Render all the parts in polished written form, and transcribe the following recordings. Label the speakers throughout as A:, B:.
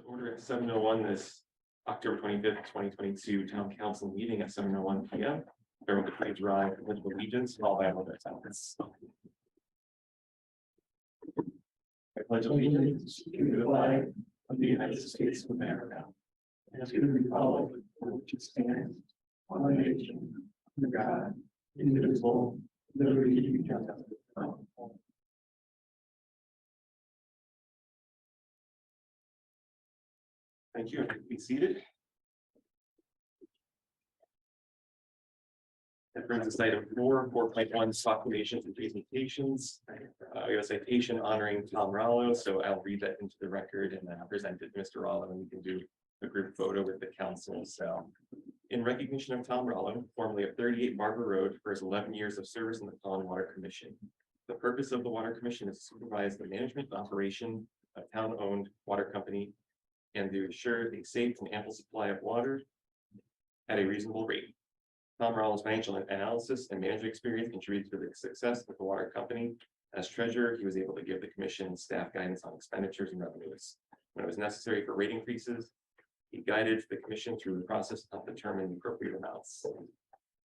A: Order at 7:01 this October 25th, 2022 Town Council meeting at 7:01 PM. Everyone could please rise and pledge allegiance, followed by a moment of silence. I pledge allegiance to the flag of the United States of America, and to the republic for which it stands, one nation, under God, indivisible, with liberty and justice for all. Thank you. Be seated. That brings us to item 4.1, proclamations and presentations. We have a citation honoring Tom Rollo, so I'll read that into the record and present it to Mr. Rollo, and we can do a group photo with the council. So, in recognition of Tom Rollo, formerly of 38 Barber Road, for his 11 years of service in the Tolland Water Commission. The purpose of the Water Commission is to supervise the management and operation of town-owned water company and to ensure a safe and ample supply of water at a reasonable rate. Tom Rollo's financial analysis and management experience contributed to the success of the water company. As treasurer, he was able to give the commission staff guidance on expenditures and revenues. When it was necessary for rate increases, he guided the commission through the process of determining the appropriate amounts.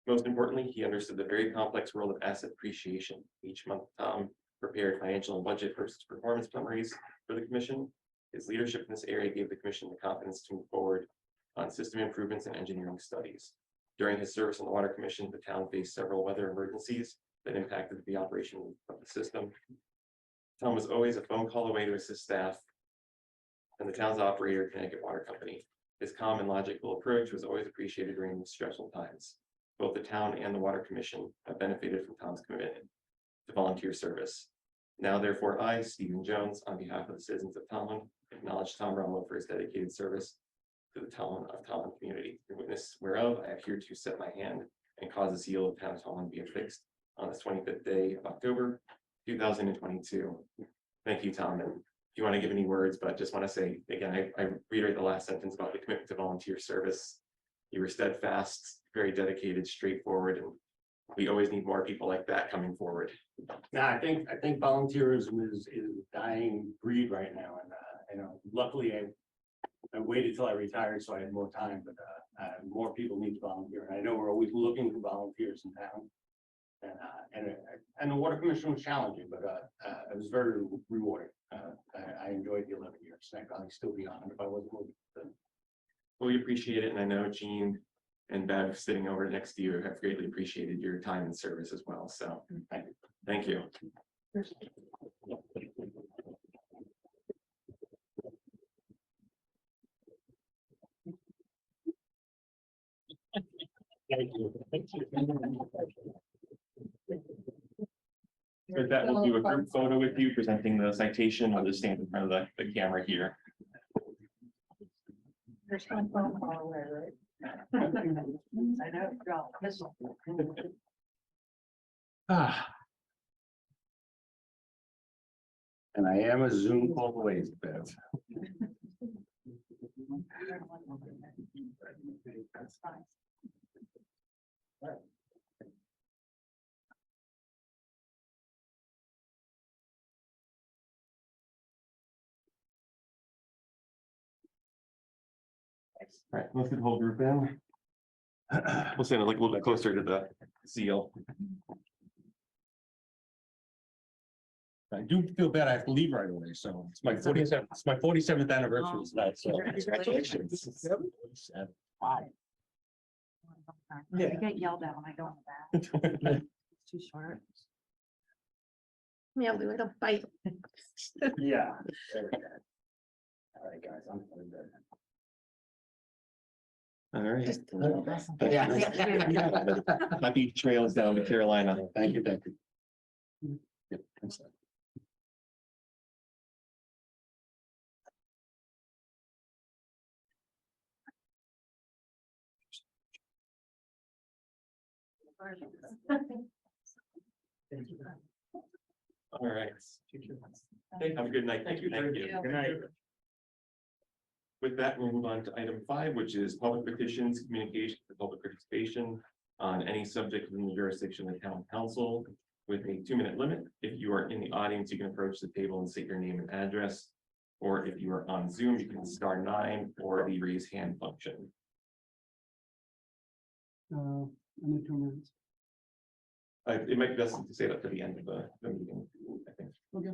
A: Most importantly, he understood the very complex world of asset appreciation. Each month, Tom prepared financial and budget versus performance summaries for the commission. His leadership in this area gave the commission the confidence to move forward on system improvements and engineering studies. During his service on the Water Commission, the town faced several weather emergencies that impacted the operation of the system. Tom was always a phone call away to assist staff and the town's operator, Connecticut Water Company. His calm and logical approach was always appreciated during stressful times. Both the town and the Water Commission have benefited from Tom's commitment to volunteer service. Now, therefore, I, Stephen Jones, on behalf of the citizens of Tolland, acknowledge Tom Rollo for his dedicated service to the Tolland community. In witness whereof, I have here to set my hand and cause the seal of town of Tolland be affixed on this 25th day of October, 2022. Thank you, Tom. And if you want to give any words, but just want to say again, I reiterate the last sentence about the commitment to volunteer service. You were steadfast, very dedicated, straightforward, and we always need more people like that coming forward.
B: Yeah, I think volunteerism is a dying breed right now, and luckily I waited till I retired so I had more time, but more people need to volunteer. And I know we're always looking for volunteers in town, and the Water Commission was challenging, but it was very rewarding. I enjoyed the 11 years. Thank God I'd still be on it if I wasn't moving.
A: Well, we appreciate it, and I know Jean and Bev sitting over next to you have greatly appreciated your time and service as well. So thank you. Thank you. With that, we'll do a group photo with you presenting the citation. I'll just stand in front of the camera here.
C: There's one phone call away, right? I know, y'all, missile.
B: And I am a Zoom call away, Bev.
C: That's fine.
A: All right, let's get the whole group in. We'll stand like a little bit closer to the seal.
B: I do feel bad. I have to leave right away. So it's my 47th. It's my 47th anniversary tonight. So
C: Congratulations.
B: Wow.
C: I get yelled at when I go in the back. It's too short.
D: Yeah, we little bite.
B: Yeah. All right, guys. I'm good.
A: All right.
D: Just a little bit.
A: Yeah. Happy trails down to Carolina.
B: Thank you. Thank you. Yep, thanks.
A: All right. Have a good night. Thank you. Thank you.
B: Good night.
A: With that, we'll move on to item 5, which is public petitions, communication, and public participation on any subject within the jurisdiction of the town council with a 2-minute limit. If you are in the audience, you can approach the table and state your name and address. Or if you are on Zoom, you can *9 or the raise hand function.
D: I need 2 minutes.
A: It might be best to say that for the end of the meeting, I think.
D: Okay.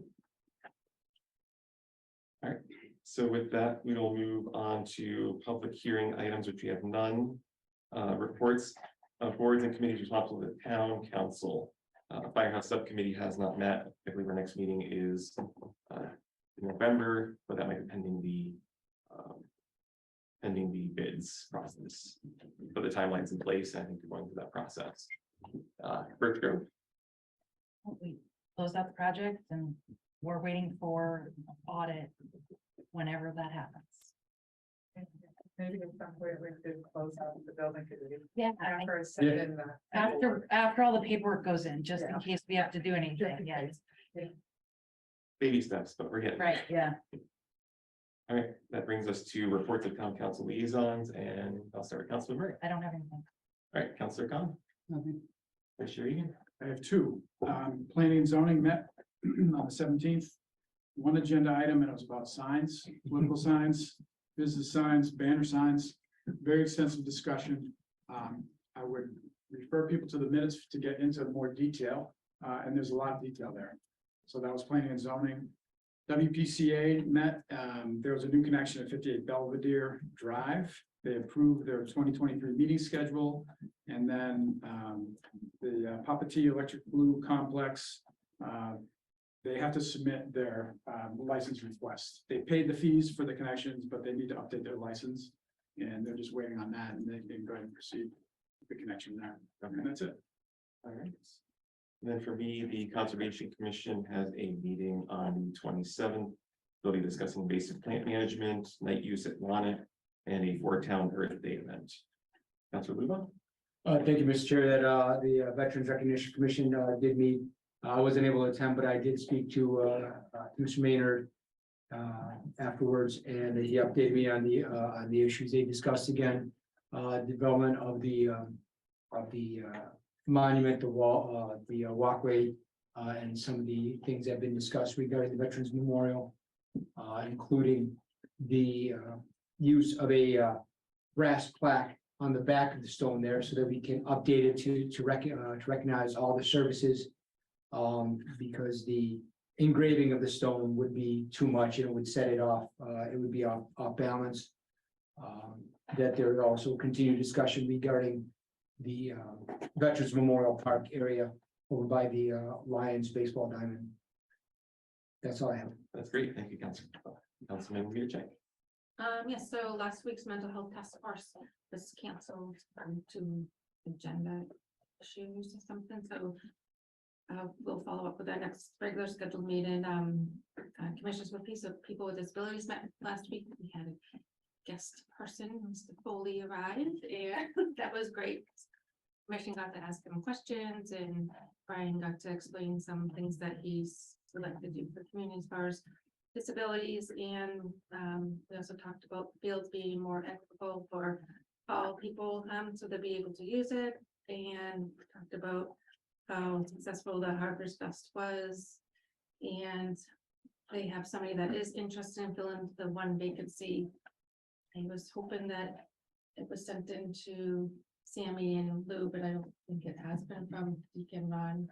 A: All right, so with that, we will move on to public hearing items, which we have none. Reports of boards and committees responsible to the town council. Firehouse Subcommittee has not met. I believe our next meeting is in November, but that might be pending the bids process. But the timeline's in place, and I think we're going through that process. Birch Grove.
C: We closed out the project and we're waiting for audit whenever that happens.
E: Maybe at some point we could close out the building.
C: Yeah.
E: After it's set in the.
C: After all the paperwork goes in, just in
E: Yeah.
C: case we have to do anything,
E: Just in
C: yeah.
E: case.
A: Baby steps, but we're getting.
C: Right, yeah.
A: All right, that brings us to reports of town council liaisons, and I'll start with Councilor Murray.
C: I don't have anything.
A: All right, Councilor Khan,
D: Nothing.
A: Commissioner Egan.
D: I have 2. Planning and zoning met on the 17th. One agenda item, and it was about signs, political signs, business signs, banner signs, very extensive discussion. I would refer people to the minutes to get into more detail, and there's a lot of detail there. So that was planning and zoning. WPCA met, there was a new connection at 58 Belvedere Drive. They approved their 2023 meeting schedule. And then the Papati Electric Blue Complex, they have to submit their license request. They paid the fees for the connections, but they need to update their license. And they're just waiting on that, and they can go ahead and proceed with the connection there. And that's it.
A: All right. And then for me, the Conservation Commission has a meeting on the 27th. They'll be discussing basic plant management, night use at Wannet, and a four-town Earth Day event. Councilor Luba?
F: Thank you, Mr. Chair, that the Veterans Recognition Commission did meet. I wasn't able to attend, but I did speak to Mr. Maynard afterwards, and he updated me on the issues they discussed again. Development of the monument, the wall, the walkway, and some of the things that have been discussed regarding the Veterans Memorial, including the use of a brass plaque on the back of the stone there, so that we can update it to recognize all the services. Because the engraving of the stone would be too much, and it would set it off, it would be off balance. That there is also continued discussion regarding the Veterans Memorial Park area over by the Lions baseball diamond. That's all I have.
A: That's great. Thank you, Councilman Leachek.
G: Yes, so last week's mental health task force was canceled to agenda issues or something, so we'll follow up with our next regular scheduled meeting. Commissioners with Peace of People with Disabilities met last week. We had a guest person, Mr. Foley, arrived, and that was great. Commission got to ask him questions, and Brian got to explain some things that he's would like to do for the community as far as disabilities, and we also talked about the fields being more equitable for all people, so they'll be able to use it, and we talked about how successful the Harvest Fest was, and they have somebody that is interested in filling the one vacancy. I was hoping that it was sent into Sammy and Lou, but I don't think it has been from Deacon Ron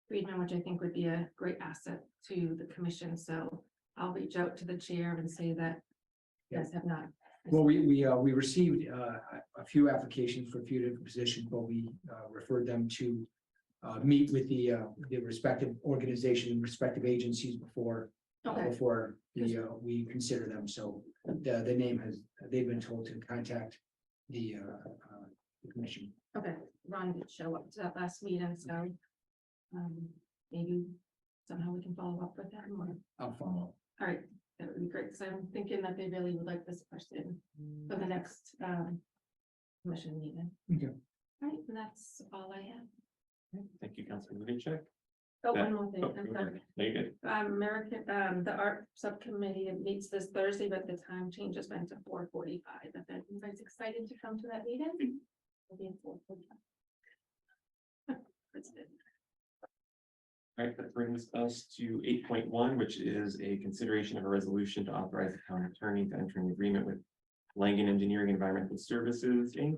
G: Friedman, which I think would be a great asset to the commission. So I'll reach out to the chair and say that you guys have not.
F: Well, we received a few applications for a few different positions, but we referred them to meet with the respective organization and respective agencies before we consider them. So the name they've been told to contact the commission.
G: Okay, Ron did show up to that last meeting, so maybe somehow we can follow up with them, or,
F: I'll follow up.
G: all right, that would be great, because I'm thinking that they really would like this person for the next commission meeting.
F: Okay.
G: All right, and that's all I have.
A: Thank you, Councilman Leachek.
G: Oh, one more thing,
A: Oh,
G: I'm
A: go
G: sorry.
A: ahead. No, you're good.
G: The art subcommittee meets this Thursday, but the time changes went to 4:45. If anybody's excited to come to that meeting, it'll be at 4:45. That's it.
A: All right, that brings us to 8.1, which is a consideration of a resolution to authorize the town attorney to enter an agreement with Langen Engineering Environmental Services, Inc.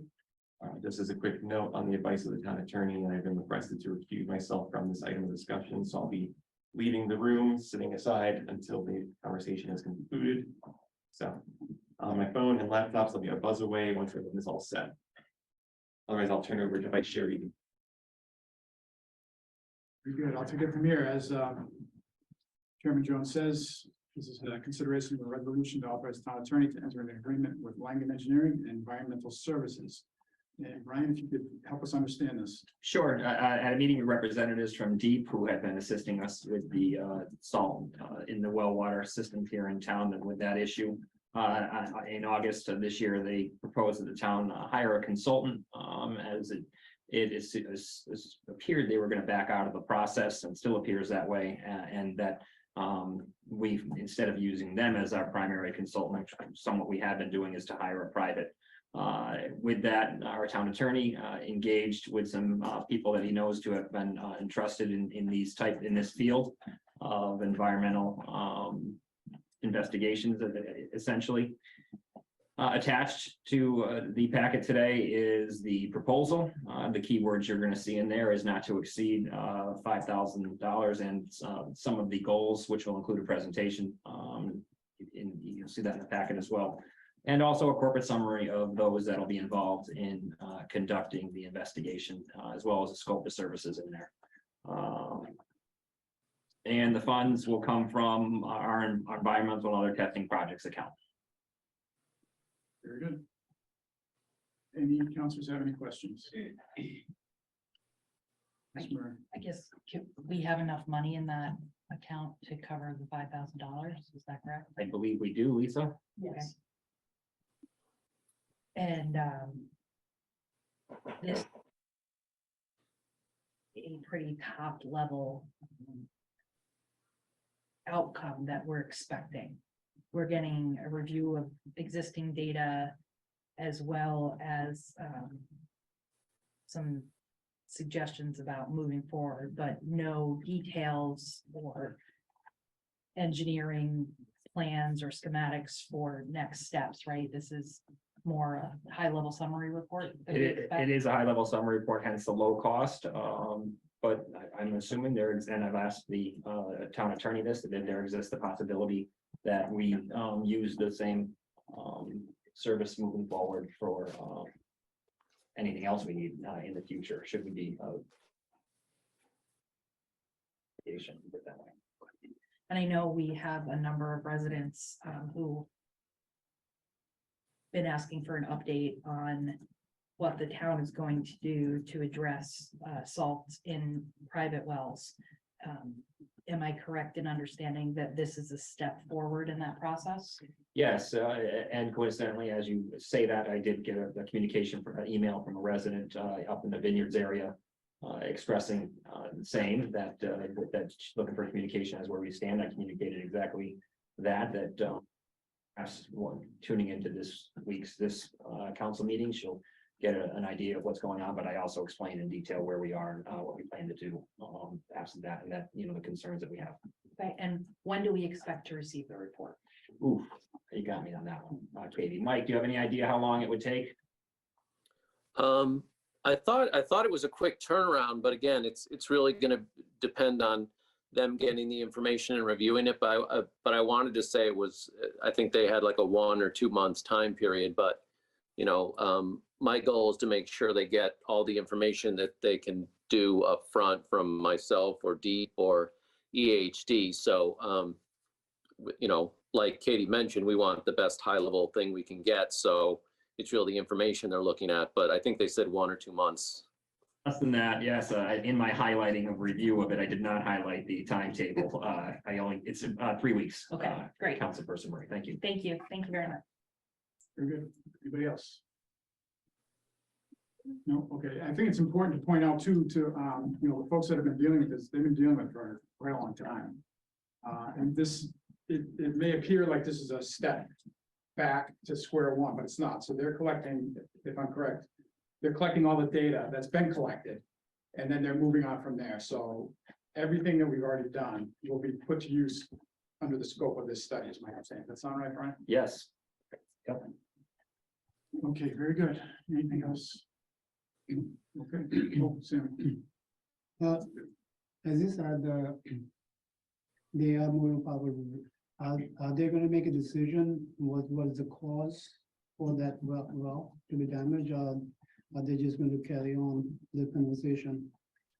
A: Just as a quick note, on the advice of the town attorney, I've been requested to recuse myself from this item of discussion, so I'll be leaving the room, sitting aside until the conversation is concluded. So on my phone and laptops, I'll be a buzz away once everything is all set. Otherwise, I'll turn over to Vice Chair Eden.
D: Very good. I'll take it from here. As Chairman Jones says, this is a consideration of a resolution to authorize the town attorney to enter an agreement with Langen Engineering and Environmental Services. And Brian, if you could help us understand this.
H: Sure, at a meeting with representatives from DEEP who have been assisting us with the salt in the well water system here in town and with that issue. In August of this year, they proposed that the town hire a consultant as it appeared they were going to back out of the process and still appears that way, and that we, instead of using them as our primary consultant, somewhat we have been doing is to hire a private. With that, our town attorney engaged with some people that he knows to have been entrusted in this field of environmental investigations, essentially. Attached to the packet today is the proposal. The key words you're going to see in there is not to exceed $5,000, and some of the goals, which will include a presentation. You'll see that in the packet as well. And also a corporate summary of those that will be involved in conducting the investigation, as well as the scope of services in there. And the funds will come from our environmental and other testing projects account.
D: Very good. Any councilors have any questions? Ms. Murray?
C: I guess, we have enough money in that account to cover the $5,000, is that correct?
H: I believe we do, Lisa.
C: Yes. And this a pretty top level outcome that we're expecting. We're getting a review of existing data as well as some suggestions about moving forward, but no details or engineering plans or schematics for next steps, right? This is more a high-level summary report. that we expect.
H: It is a high-level summary report, hence the low cost. But I'm assuming there is, and I've asked the town attorney this, that there exists the possibility that we use the same service moving forward for anything else we need in the future, should we be put that way.
C: And I know we have a number of residents who been asking for an update on what the town is going to do to address salt in private wells. Am I correct in understanding that this is a step forward in that process?
H: Yes, and coincidentally, as you say that, I did get a communication from an email from a resident up in the Vineyards area expressing saying that that's looking for communication as where we stand. I communicated exactly that as one tuning into this council meeting, she'll get an idea of what's going on, but I also explained in detail where we are and what we plan to do after that, and that, the concerns that we have.
C: Okay, and when do we expect to receive the report?
H: Ooh, you got me on that one, Katie. Mike, do you have any idea how long it would take?
I: I thought it was a quick turnaround, but again, it's really going to depend on them getting the information and reviewing it. But I wanted to say it was, I think they had like a 1 or 2 months time period, but my goal is to make sure they get all the information that they can do up front from myself or DEEP or EHD. So, like Katie mentioned, we want the best high level thing we can get. So it's really the information they're looking at, but I think they said 1 or 2 months.
H: Less than that, yes. In my highlighting of review of it, I did not highlight the timetable. It's 3 weeks.
C: Okay, great.
H: Councilperson Murray, thank you.
C: Thank you very much.
D: Very good. Anybody else? No, okay. I think it's important to point out too, the folks that have been dealing with this, they've been dealing with it for quite a long time. And it may appear like this is a step back to square one, but it's not. So they're collecting, if I'm correct, they're collecting all the data that's been collected, and then they're moving on from there. So everything that we've already done will be put to use under the scope of this study, is my understanding. That sound right, Brian?
H: Yes.
D: Okay, very good. Anything else? Okay, oh, Sam.
J: As you said, they are moving forward. Are they gonna make a decision, what is the cause for that well to be damaged, or are they just going to carry on the conversation?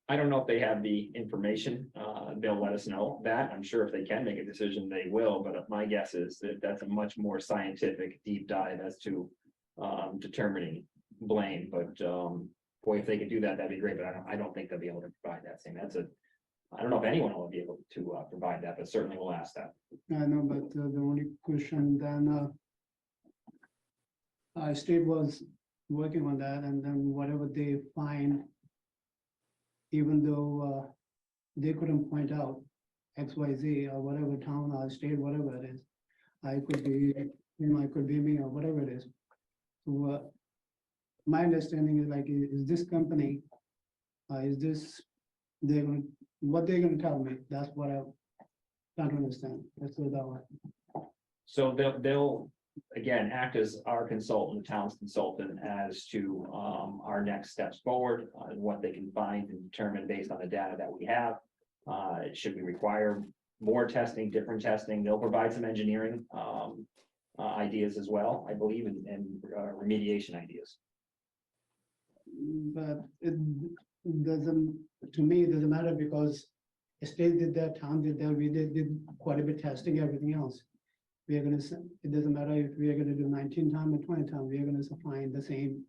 H: I don't know if they have the information, they'll let us know that, I'm sure if they can make a decision, they will, but my guess is that that's a much more scientific deep dive as to. Determining blame, but, boy, if they could do that, that'd be great, but I don't think they'll be able to provide that same, I don't know if anyone will be able to, provide that, but certainly we'll ask that.
J: I know, but the only question then, state was working on that, and then whatever they find, even though they couldn't point out XYZ or whatever town or state, whatever it is, I could be, I could be me or whatever it is. So my understanding is like, is this company, is this, what they're gonna tell me? That's what I don't understand. That's what that one.
H: So they'll, again, act as our consultant, the town's consultant, as to, our next steps forward, and what they can find and determine based on the data that we have. Should we require more testing, different testing, they'll provide some engineering, ideas as well, I believe, and remediation ideas.
J: But it doesn't, to me, it doesn't matter because the state did that, town did that, we did quite a bit testing, everything else. We are gonna, it doesn't matter if we are gonna do 19 times or 20 times, we are gonna find the same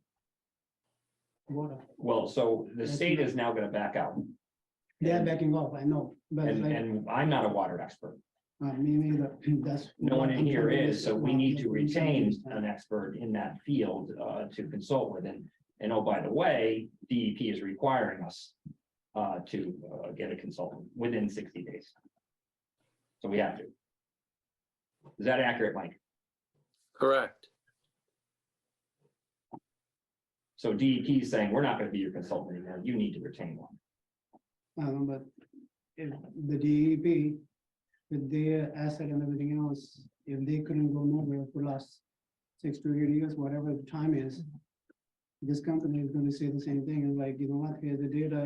J: water.
H: Well, so the state is now gonna back out.
J: They are backing off, I know, but it's like,
H: And I'm not a water expert.
J: me neither, that's.
H: No one in
J: I'm
H: here
J: trying to
H: is, so we
J: understand.
H: need to retain an expert in that field to consult with. And oh, by the way, DEP is requiring us to get a consultant within 60 days. So we have to. Is that accurate, Mike?
I: Correct.
H: So DEP is saying, we're not gonna be your consultant anymore, you need to retain one.
J: But if the DEP, with their asset and everything else, if they couldn't go nowhere for last 6 to 8 years, whatever the time is, this company is gonna say the same thing, and like, you know what, here the data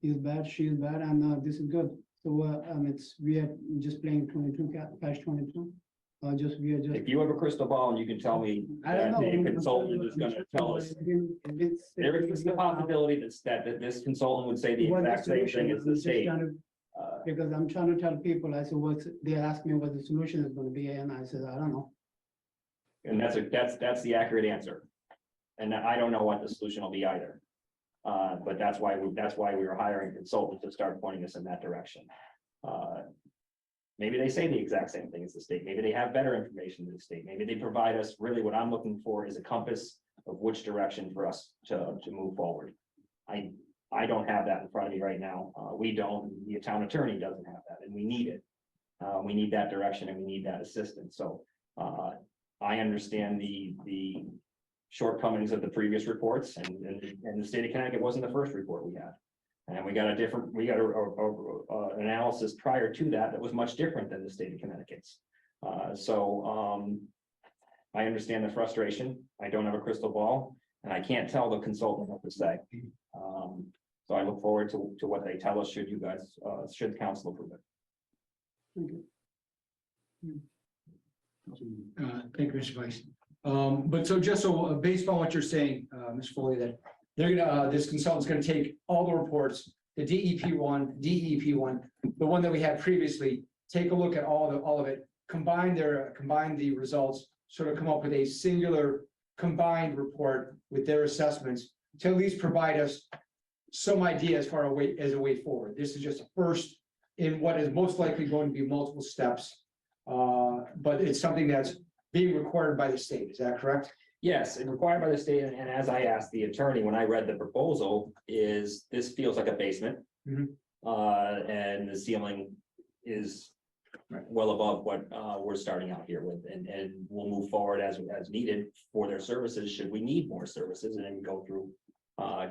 J: is bad, she is bad, and this is good. So we are just playing 22 catch 22. We are just.
H: If you have a crystal ball and you can tell me
J: I don't
H: that
J: know.
H: the consultant is gonna tell us, there is the possibility that this consultant would say the exact same thing as the state.
J: Because I'm trying to tell people, I said, they asked me what the solution is gonna be, and I said, I don't know.
H: And that's the accurate answer. And I don't know what the solution will be either. But that's why we were hiring consultants to start pointing us in that direction. Maybe they say the exact same thing as the state. Maybe they have better information than the state. Maybe they provide us, really what I'm looking for is a compass of which direction for us to move forward. I don't have that in front of me right now. We don't, the town attorney doesn't have that, and we need it. We need that direction and we need that assistance. So I understand the shortcomings of the previous reports, and the state of Connecticut wasn't the first report we had. And we got a analysis prior to that was much different than the state of Connecticut's. I understand the frustration. I don't have a crystal ball, and I can't tell the consultant what to say. So I look forward to what they tell us, should the council approve it.
F: Thank you, Mr. Vice. But so just so based on what you're saying, Ms. Foley, that they're gonna, this consultant's gonna take all the reports, the DEP one, the one that we had previously, take a look at all of it, combine the results, sort of come up with a singular combined report with their assessments to at least provide us some idea as far as a way forward. This is just a first in what is most likely going to be multiple steps. But it's something that's being required by the state. Is that correct?
H: Yes, and required by the state, and as I asked the attorney when I read the proposal, is this feels like a basement.
F: Mhm.
H: And the ceiling is well above what we're starting out here with, and we'll move forward as needed for their services, should we need more services, and then go through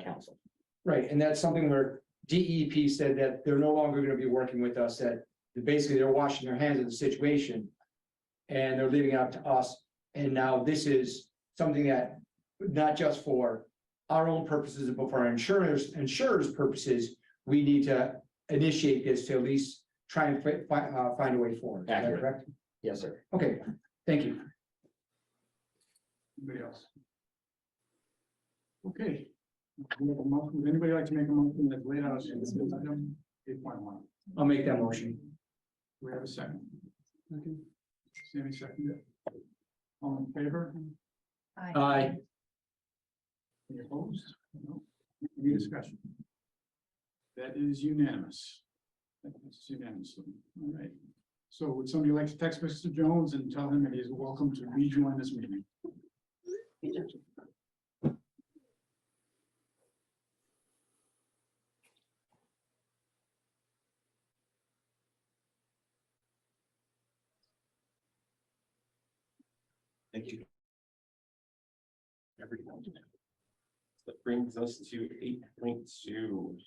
H: council.
F: Right, and that's something where DEP said that they're no longer gonna be working with us, that basically they're washing their hands of the situation. And they're leaving it up to us, and now this is something that, not just for our own purposes, but for our insurers' purposes, we need to initiate this to at least try and find a way forward. Is that
H: Accurate.
F: correct?
H: Yes, sir.
F: Okay, thank you.
D: Anybody else? Okay. Would anybody like to make a motion that's laid out in this item 8.1?
F: I'll make that motion.
D: Do we have a second? Sammy seconded. All in favor?
F: Aye.
D: Any opposed? No. Any discussion? That is unanimous. That's unanimous. All right. So would somebody like to text Mr. Jones and tell him that he's welcome to rejoin this meeting?
A: Thank you. Everyone. That brings us to 8.2.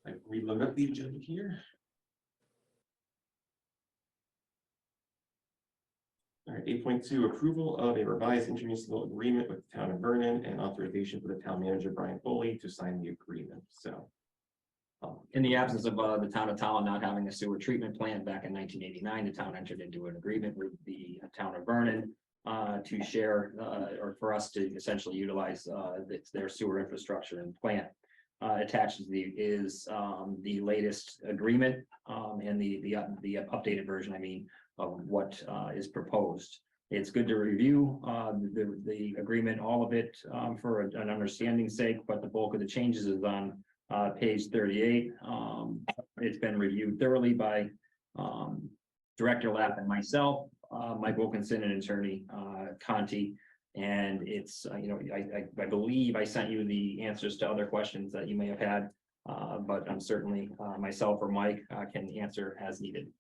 A: I reload up the agenda here. All right, 8.2, approval of a revised intermunicipal agreement with the town of Vernon and authorization for the town manager, Brian Foley, to sign the agreement. So.
H: In the absence of the town of Tolland not having a sewer treatment plant back in 1989, the town entered into an agreement with the town of Vernon to share or for us to essentially utilize their sewer infrastructure and plant. Attached is the latest agreement and the updated version, I mean, of what is proposed. It's good to review the agreement, all of it for an understanding's sake, but the bulk of the changes is on page 38. It's been reviewed thoroughly by Director Lapp and myself, Mike Wilkinson and attorney Conti. And it's, I believe I sent you the answers to other questions that you may have had, but I'm certainly myself or Mike can answer as needed.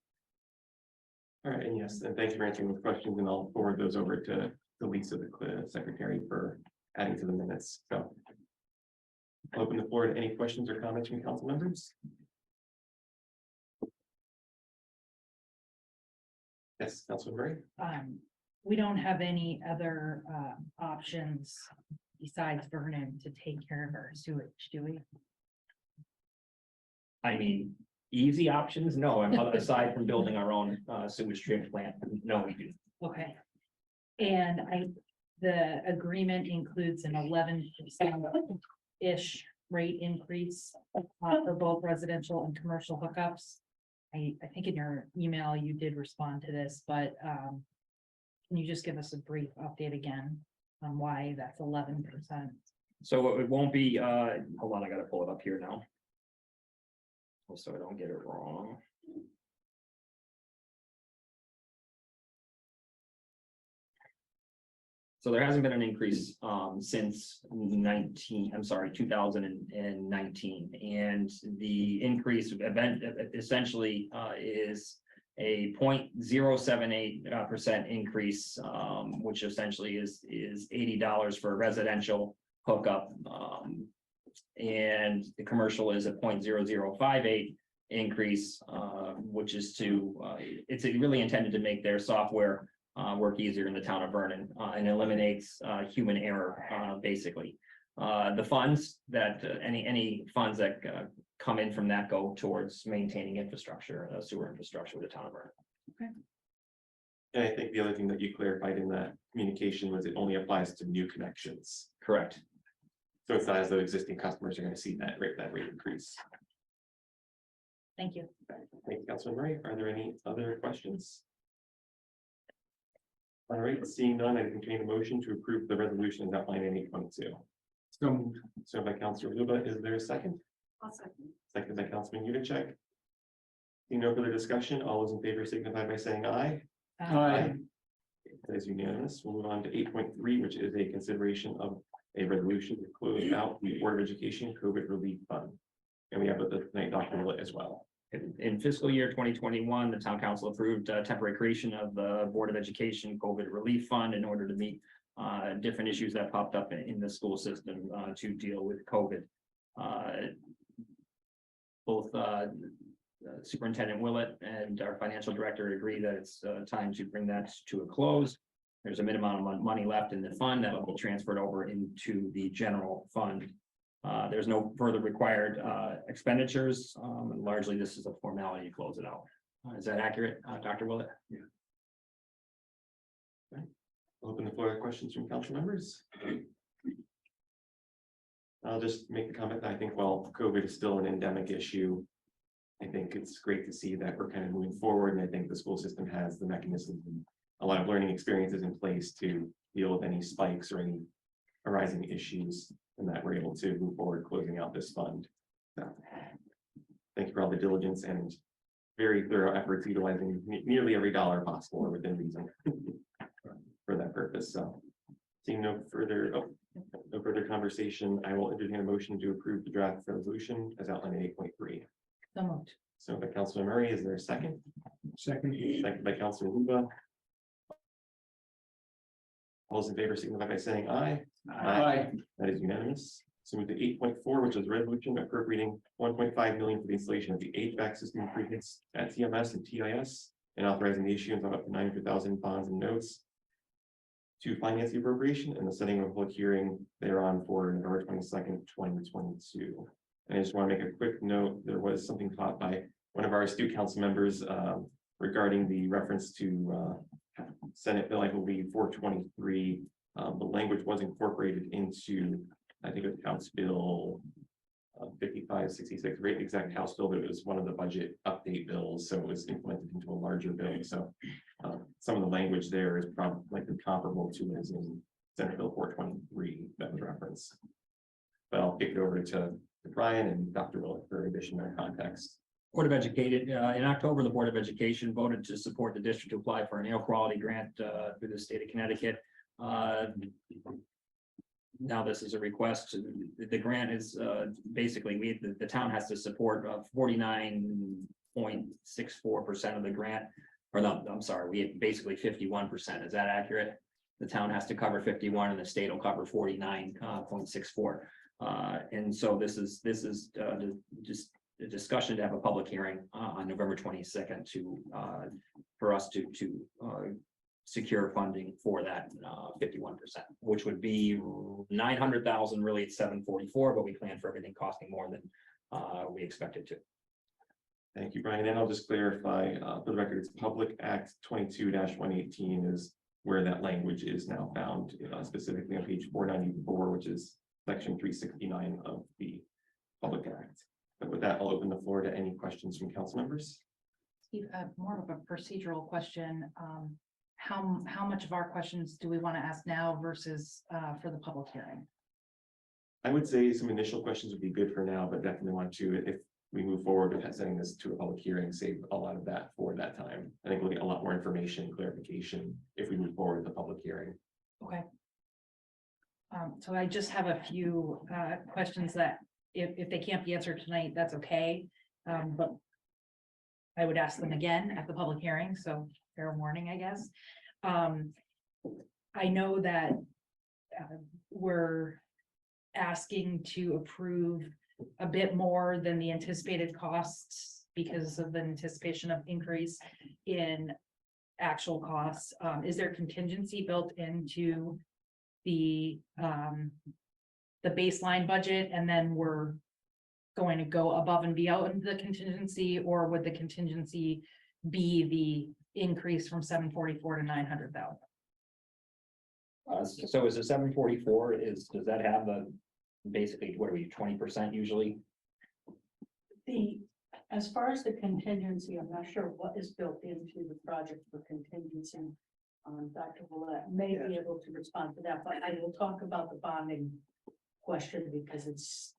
A: All right, and yes, and thank you for answering those questions, and I'll forward those over to Lisa, the secretary, for adding to the minutes. So I'll open the floor to any questions or comments from council members. Yes, Councilman Murray.
C: We don't have any other options besides Vernon to take care of our sewage, do we?
H: I mean, easy options, no, aside from building our own sewage treatment plant, no, we do.
C: Okay. And the agreement includes an 11%-ish rate increase for both residential and commercial hookups. I think in your email you did respond to this, but can you just give us a brief update again on why that's 11%?
H: So it won't be, hold on, I gotta pull it up here now. So I don't get it wrong. So there hasn't been an increase since 2019, and the increase event essentially is a 0.078% increase, which essentially is $80 for a residential hookup. And the commercial is a 0.0058 increase, which is it's really intended to make their software work easier in the town of Vernon and eliminates human error, basically. The funds that any funds that come in from that go towards maintaining infrastructure, sewer infrastructure with the town of Vernon.
A: And I think the other thing that you clarified in that communication was it only applies to new connections.
H: Correct.
A: So it's not as though existing customers are going to see that rate increase.
C: Thank you.
A: Thank you, Councilman Murray. Are there any other questions? All right, seeing none, I entertain a motion to approve the resolution as outlined in 8.2.
F: So moved.
A: So by Councilor Luba, is there a second?
G: I'll second.
A: Second by Councilman Yudichak. Seeing no further discussion, all those in favor signify by saying aye.
F: Aye.
A: That is unanimous. We'll move on to 8.3, which is a consideration of a resolution to close out the Board of Education COVID Relief Fund. And we have the tonight Dr. Willett as well.
H: In fiscal year 2021, the town council approved temporary creation of the Board of Education COVID Relief Fund in order to meet different issues that popped up in the school system to deal with COVID. Both Superintendent Willett and our financial director agree that it's time to bring that to a close. There's a minimum amount of money left in the fund that will be transferred over into the general fund. There's no further required expenditures. And largely, this is a formality to close it out. Is that accurate, Dr. Willett? Yeah.
A: Open the floor to questions from council members. I'll just make the comment that I think while COVID is still an endemic issue, I think it's great to see that we're kind of moving forward, and I think the school system has the mechanisms and a lot of learning experiences in place to deal with any spikes or any arising issues, and that we're able to move forward closing out this fund. So, thank you for all the diligence and very thorough efforts utilizing nearly every dollar possible or within reason for that purpose. So, seeing no further conversation, I will entertain a motion to approve the draft resolution as outlined in 8.3.
C: So moved.
A: So by Councilor Murray, is there a second?
F: Second.
A: Second by Councilor Luba. All those in favor signify by saying aye.
F: Aye.
A: That is unanimous. So move to 8.4, which is a resolution appropriating 1.5 million for the installation of the HVAC system improvements at TMS and TIS, and authorizing the issuance of up to 900,000 bonds and notes to finance the appropriation and the setting of a public hearing thereon for November 22nd, 2022. And I just want to make a quick note, there was something caught by one of our astute council members regarding the reference to Senate Bill, I believe, 423. The language was incorporated into, I think it was House Bill 5566, right, exact House bill, but it was one of the budget update bills, so it was implemented into a larger bill. So some of the language there is probably comparable to as in Senate Bill 423 that was referenced. But I'll kick it over to Brian and Dr. Willett for additional context.
H: Board of Education, in October, the Board of Education voted to support the district to apply for an air quality grant through the state of Connecticut. Now this is a request. The grant is basically the town has to support 49.64% of the grant. Or no, I'm sorry, we have basically 51%. Is that accurate? The town has to cover 51 and the state will cover 49.64. And so this is just a discussion to have a public hearing on November 22nd to for us to secure funding for that 51%, which would be 900,000. Really, it's 744, but we plan for everything costing more than we expected to.
A: Thank you, Brian. And I'll just clarify for the record, it's Public Act 22-118 is where that language is now found, specifically on page 494, which is section 369 of the Public Act. But with that, I'll open the floor to any questions from council members.
C: Steve, more of a procedural question. How much of our questions do we want to ask now versus for the public hearing?
A: I would say some initial questions would be good for now, but definitely want to, if we move forward with sending this to a public hearing, save a lot of that for that time. I think we'll get a lot more information, clarification if we move forward with the public hearing.
C: Okay. So I just have a few questions that if they can't be answered tonight, that's okay. But I would ask them again at the public hearing, so fair warning, I guess. I know that we're asking to approve a bit more than the anticipated costs because of the anticipation of increase in actual costs. Is there contingency built into the baseline budget, and then we're going to go above and beyond the contingency, or would the contingency be the increase from 744 to 900,000?
H: So is the 744 does that have the basically what are we 20% usually?
K: As far as the contingency, I'm not sure what is built into the project for contingency. Dr. Willett may be able to respond to that, but I will talk about the bonding question because it's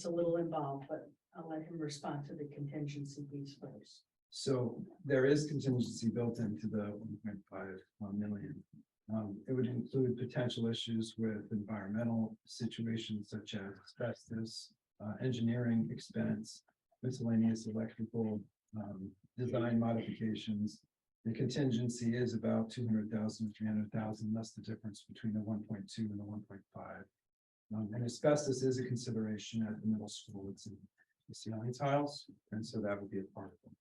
K: a little involved, but I'll let him respond to the contingency piece first.
L: So there is contingency built into the 1.5 million. It would include potential issues with environmental situations such as asbestos, engineering expense, miscellaneous electrical design modifications. The contingency is about 200,000, 300,000. That's the difference between the 1.2 and the 1.5. And asbestos is a consideration at the middle school. It's in the ceiling tiles, and so that would be a part of it.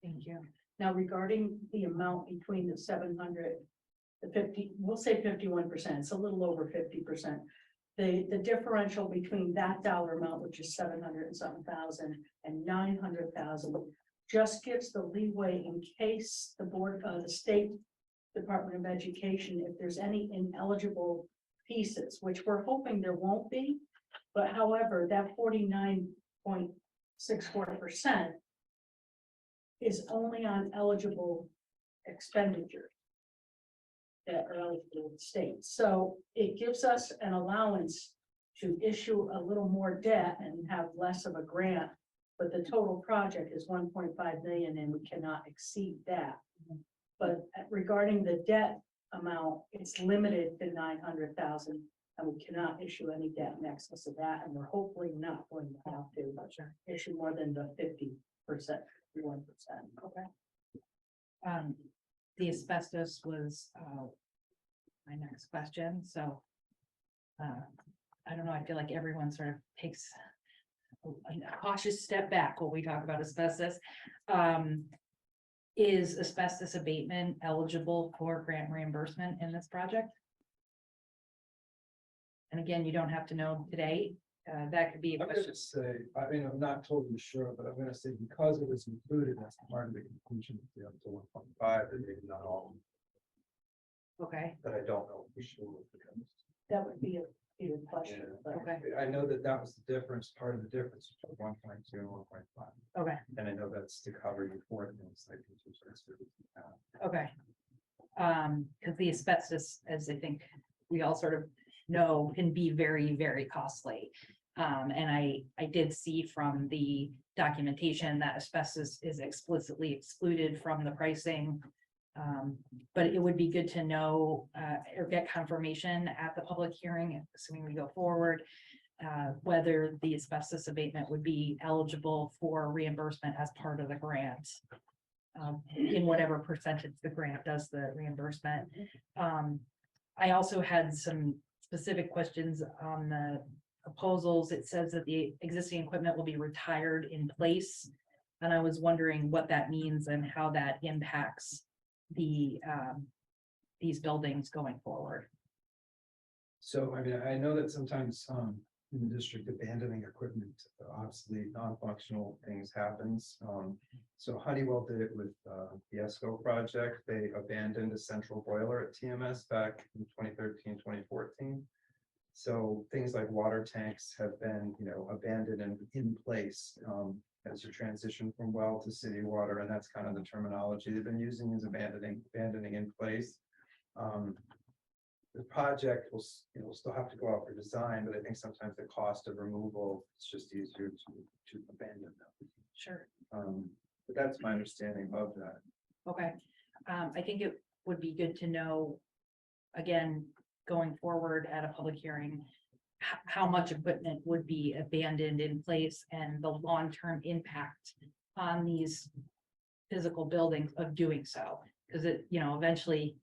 C: Thank you.
K: Now regarding the amount between the 700, the 50, we'll say 51%, it's a little over 50%. The differential between that dollar amount, which is 700 and something thousand, and 900,000, just gives the leeway in case the board, the state Department of Education, if there's any ineligible pieces, which we're hoping there won't be. But however, that 49.64% is only on eligible expenditures that are eligible with the state. So it gives us an allowance to issue a little more debt and have less of a grant. But the total project is 1.5 million and we cannot exceed that. But regarding the debt amount, it's limited to 900,000 and we cannot issue any debt in excess of that. And we're hopefully not going to have to issue more than the 50%, 51%.
C: Okay. The asbestos was, my next question, so. I don't know, I feel like everyone sort of takes a cautious step back when we talk about asbestos. Is asbestos abatement eligible for grant reimbursement in this project? And again, you don't have to know today, that could be a
L: I'm
C: question.
L: gonna say, I mean, I'm not totally sure, but I'm gonna say because it was included as part of the conclusion, up to 1.5, and maybe not all,
C: Okay,
L: but I don't know for sure.
K: That would be a good question. but-
C: okay,
L: I know that that was the difference, part of the difference between 1.2 and 1.5,
C: okay,
L: and I know that's to cover you for things like.
C: okay. Because the asbestos, as I think we all sort of know, can be very, very costly. And I did see from the documentation that asbestos is explicitly excluded from the pricing. But it would be good to know, or get confirmation at the public hearing, assuming we go forward, whether the asbestos abatement would be eligible for reimbursement as part of the grant. In whatever percentage the grant does the reimbursement. I also had some specific questions on the proposals. It says that the existing equipment will be retired in place. And I was wondering what that means and how that impacts the these buildings going forward.
L: So, I mean, I know that sometimes, in the district, abandoning equipment, obsolete, non-functional things happens. So Honeywell did it with, the ESCO project. They abandoned a central boiler at TMS back in 2013, 2014. So things like water tanks have been, abandoned and in place, as you transition from well to city water, and that's kind of the terminology they've been using, is abandoning in place. The project will, still have to go out for design, but I think sometimes the cost of removal, it's just easier to abandon them.
C: Sure.
L: But that's my understanding of that.
C: Okay. I think it would be good to know, again, going forward at a public hearing, how much equipment would be abandoned in place and the long-term impact on these physical buildings of doing so. Because it, eventually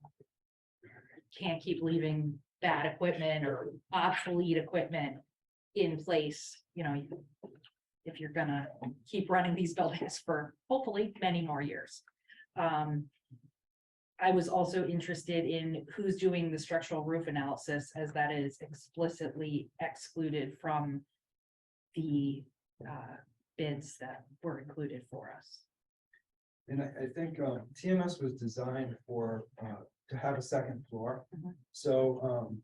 C: can't keep leaving bad equipment or obsolete equipment in place, if you're gonna keep running these buildings for hopefully many more years. I was also interested in who's doing the structural roof analysis, as that is explicitly excluded from the bids that were included for us.
L: And I think TMS was designed for to have a second floor.
C: Mhm.
L: So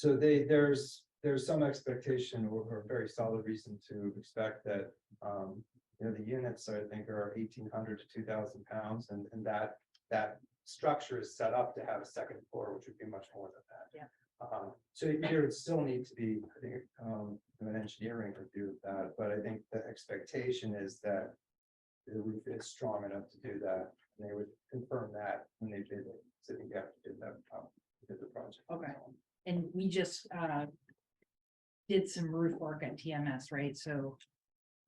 L: there's some expectation or a very solid reason to expect that the units I think are 1,800 to 2,000 pounds, and that structure is set up to have a second floor, which would be much more than that.
C: Yeah.
L: So there would still need to be, I think, an engineering review of that, but I think the expectation is that the roof is strong enough to do that, and they would confirm that when they bid it. So I think you have to do that, did the project.
C: Okay. And we just did some roof work at TMS, right? So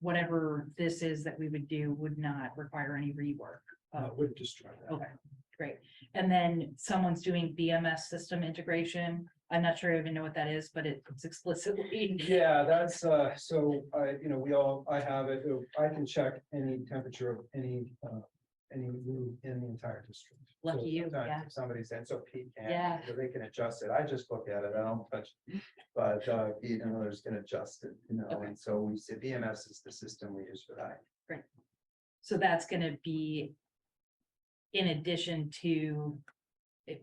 C: whatever this is that we would do would not require any rework.
L: Would destroy that.
C: Okay, great. And then someone's doing BMS system integration. I'm not sure I even know what that is, but it's explicitly.
L: Yeah, that's, so I have it, I can check any temperature of any room in the entire district.
C: Lucky
L: So
C: you,
L: sometimes
C: yeah.
L: if somebody's saying, so Pete can,
C: Yeah.
L: so they can adjust it, I just look at it, I don't touch it. But Pete and others can adjust it,
C: Okay.
L: and so we say VMS is the system we use for that.
C: So that's gonna be in addition to,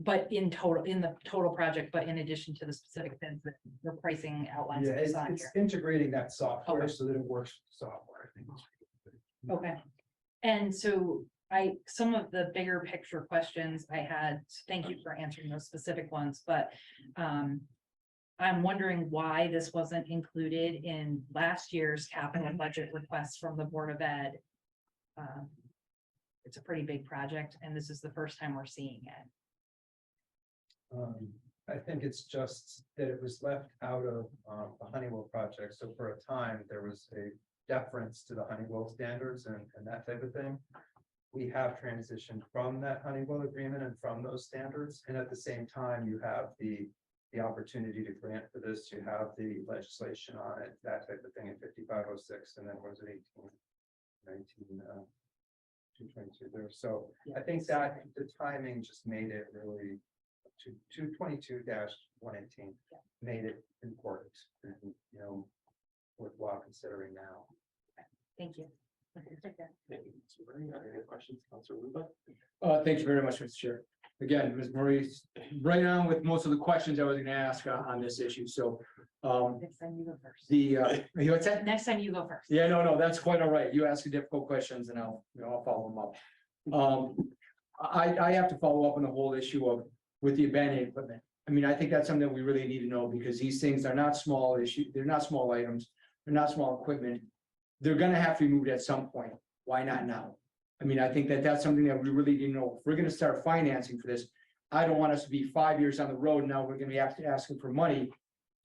C: but in the total project, but in addition to the specific things that the pricing outlines.
L: Yeah,
C: that is on
L: it's
C: here.
L: integrating that software
C: Okay.
L: so that it works with software, I think.
C: Okay. And so some of the bigger picture questions I had, thank you for answering those specific ones, but I'm wondering why this wasn't included in last year's capital budget request from the Board of Ed. It's a pretty big project, and this is the first time we're seeing it.
L: I think it's just that it was left out of the Honeywell project, so for a time, there was a deference to the Honeywell standards and that type of thing. We have transitioned from that Honeywell agreement and from those standards, and at the same time, you have the opportunity to grant for this, you have the legislation on it, that type of thing in 5506, and then was it 222 there, so I think that the timing just made it really 222-118 made it important and, worthwhile considering now.
C: Thank you.
A: Thank you, Mr. Murray. Are there any questions, Councilor Luba?
F: Thank you very much, Mr. Chair. Again, Ms. Maurice, right on with most of the questions I was gonna ask on this issue, so.
C: Next time you go first.
F: What's that?
C: Next time you go first.
F: Yeah, no, that's quite all right. You ask the difficult questions and I'll follow them up. I have to follow up on the whole issue of with the abandoned equipment. I mean, I think that's something that we really need to know because these things are not small issue, they're not small items, they're not small equipment. They're gonna have to be moved at some point. Why not now? I mean, I think that that's something that we really need to know. If we're gonna start financing for this, I don't want us to be 5 years down the road. Now we're gonna be asking for money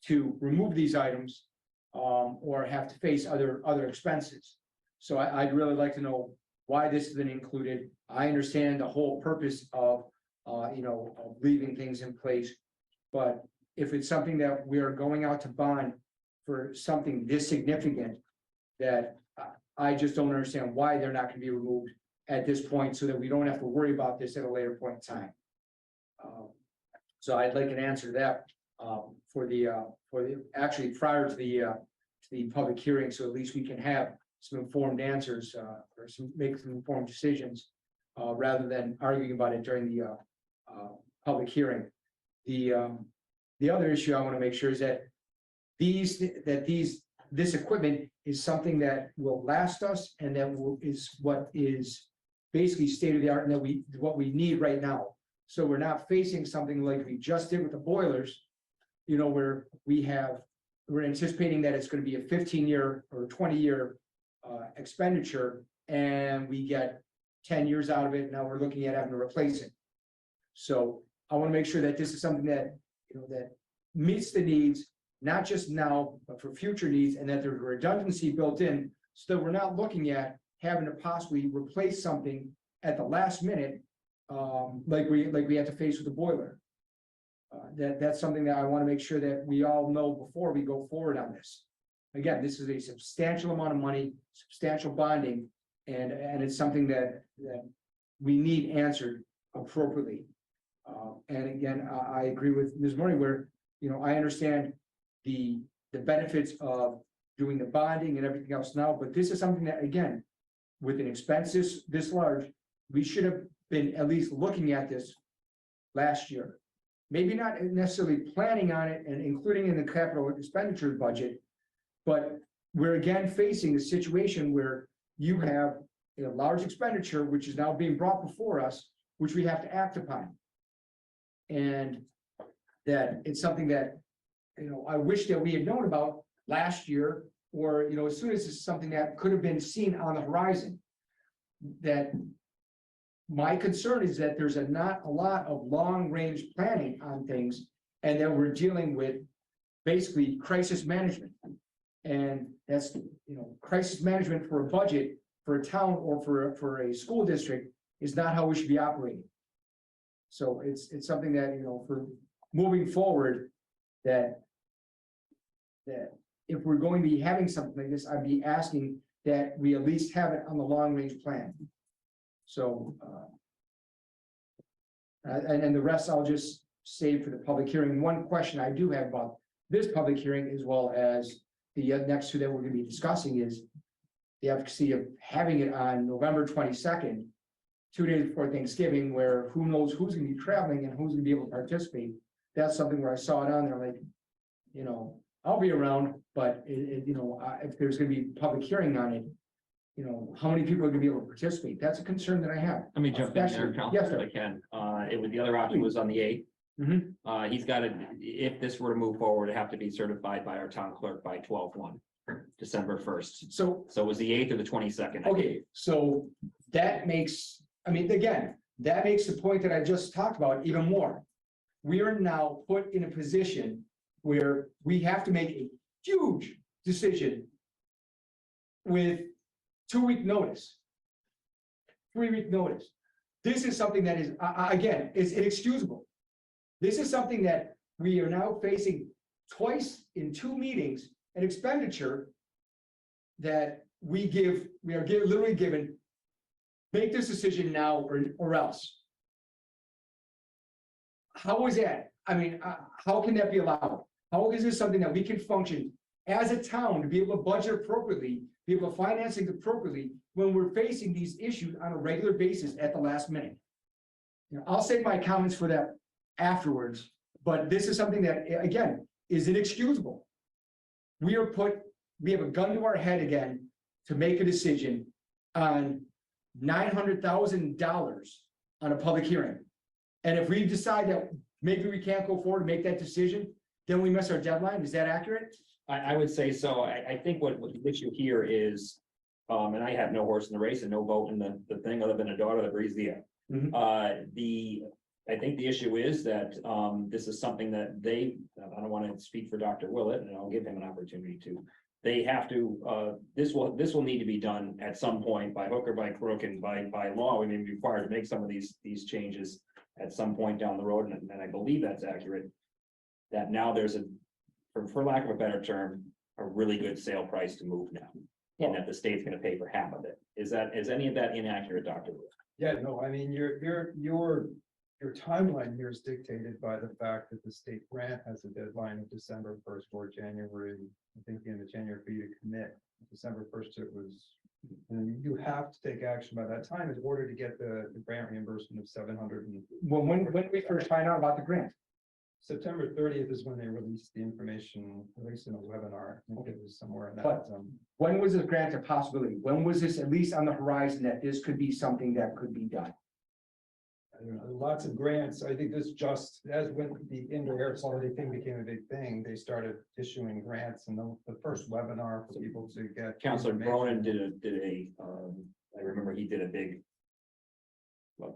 F: to remove these items or have to face other expenses. So I'd really like to know why this has been included. I understand the whole purpose of of leaving things in place. But if it's something that we are going out to bond for something this significant, that I just don't understand why they're not gonna be removed at this point so that we don't have to worry about this at a later point in time. So I'd like an answer to that for the actually prior to the public hearing, so at least we can have some informed answers or make some informed decisions rather than arguing about it during the public hearing. The other issue I want to make sure is that this equipment is something that will last us and that is what is basically state of the art and that what we need right now. So we're not facing something like we just did with the boilers, where we're anticipating that it's going to be a 15-year or 20-year expenditure and we get 10 years out of it. Now we're looking at having to replace it. So I want to make sure that this is something that, that meets the needs, not just now, but for future needs, and that there's redundancy built in so that we're not looking at having to possibly replace something at the last minute, like we had to face with the boiler. That's something that I want to make sure that we all know before we go forward on this. Again, this is a substantial amount of money, substantial bonding, and it's something that we need answered appropriately. And again, I agree with Ms. Murray where, I understand the benefits of doing the bonding and everything else now, but this is something that, again, with an expense this large, we should have been at least looking at this last year. Maybe not necessarily planning on it and including in the capital expenditure budget, but we're again facing a situation where you have a large expenditure, which is now being brought before us, which we have to act upon. And that it's something that, I wish that we had known about last year, or, as soon as it's something that could have been seen on the horizon. That my concern is that there's not a lot of long-range planning on things, and that we're dealing with basically crisis management. And that's, crisis management for a budget, for a town or for a school district is not how we should be operating. So it's something that, for moving forward, that if we're going to be having something like this, I'd be asking that we at least have it on the long-range plan. So, and the rest I'll just save for the public hearing. One question I do have about this public hearing, as well as the next two that we're gonna be discussing, is the efficacy of having it on November 22nd, 2 days before Thanksgiving, where who knows who's gonna be traveling and who's gonna be able to participate. That's something where I saw it on there, like, you know, I'll be around, but if there's gonna be public hearing on it, you know, how many people are gonna be able to participate? That's a concern that I have.
H: Let me jump in there,
F: Especially-
H: Council,
F: yes,
H: if
F: sir.
H: I can. It was, the other option was on the 8th.
F: Mhm.
H: He's got to, if this were to move forward, it have to be certified by our town clerk by 12/1, December 1st.
F: So,
H: So it was the 8th or the 22nd.
F: okay, so that makes, I mean, again, that makes the point that I just talked about even more. We are now put in a position where we have to make a huge decision with 2-week notice, 3-week notice. This is something that is, again, is inexcusable. This is something that we are now facing twice in 2 meetings, an expenditure that we are literally given, make this decision now or else. How is that? I mean, how can that be allowed? How is this something that we can function as a town to be able to budget appropriately, be able to finance it appropriately when we're facing these issues on a regular basis at the last minute? You know, I'll save my comments for that afterwards, but this is something that, again, is inexcusable. We have a gun to our head again to make a decision on $900,000 on a public hearing. And if we decide that maybe we can't go forward and make that decision, then we miss our deadline. Is that accurate?
H: I would say so. I think what the issue here is, and I have no horse in the race and no vote in the thing other than a daughter that breathes the air.
F: Mhm.
H: I think the issue is that, this is something that I don't want to speak for Dr. Willett, and I'll give him an opportunity to. They have to, this will need to be done at some point by hook or by crook, and by law, we may be required to make some of these changes at some point down the road, and I believe that's accurate. That now there's for lack of a better term, a really good sale price to move now. And that the state's gonna pay for half of it. Is any of that inaccurate, Dr. Willett?
L: Yeah, no, I mean, your timeline here is dictated by the fact that the state grant has a deadline of December 1st or January. I think the end of January for you to commit. December 1st, it was, and you have to take action by that time in order to get the grant reimbursement of 700.
F: When did we first find out about the grant?
L: September 30th is when they released the information, at least in a webinar. I think it was somewhere in that.
F: But- When was this grant a possibility? When was this at least on the horizon that this could be something that could be done?
L: I don't know, lots of grants. I think this just, as when the indoor air quality thing became a big thing, they started issuing grants, and the first webinar for people to get.
H: Councilor
L: information.
H: Bronin did a, I remember he did a big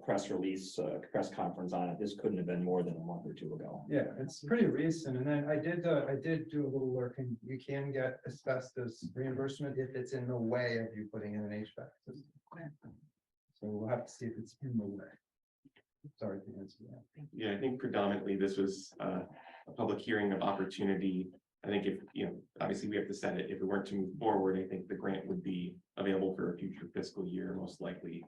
H: press release, press conference on it. This couldn't have been more than a month or two ago.
L: Yeah, it's pretty recent, and then I did do a little lurking. You can get asbestos reimbursement if it's in the way of you putting in an HVAC system. So we'll have to see if it's in the way. Sorry to answer that.
A: Yeah, I think predominantly this was a public hearing of opportunity. I think if, obviously we have to set it, if it weren't to move forward, I think the grant would be available for a future fiscal year, most likely.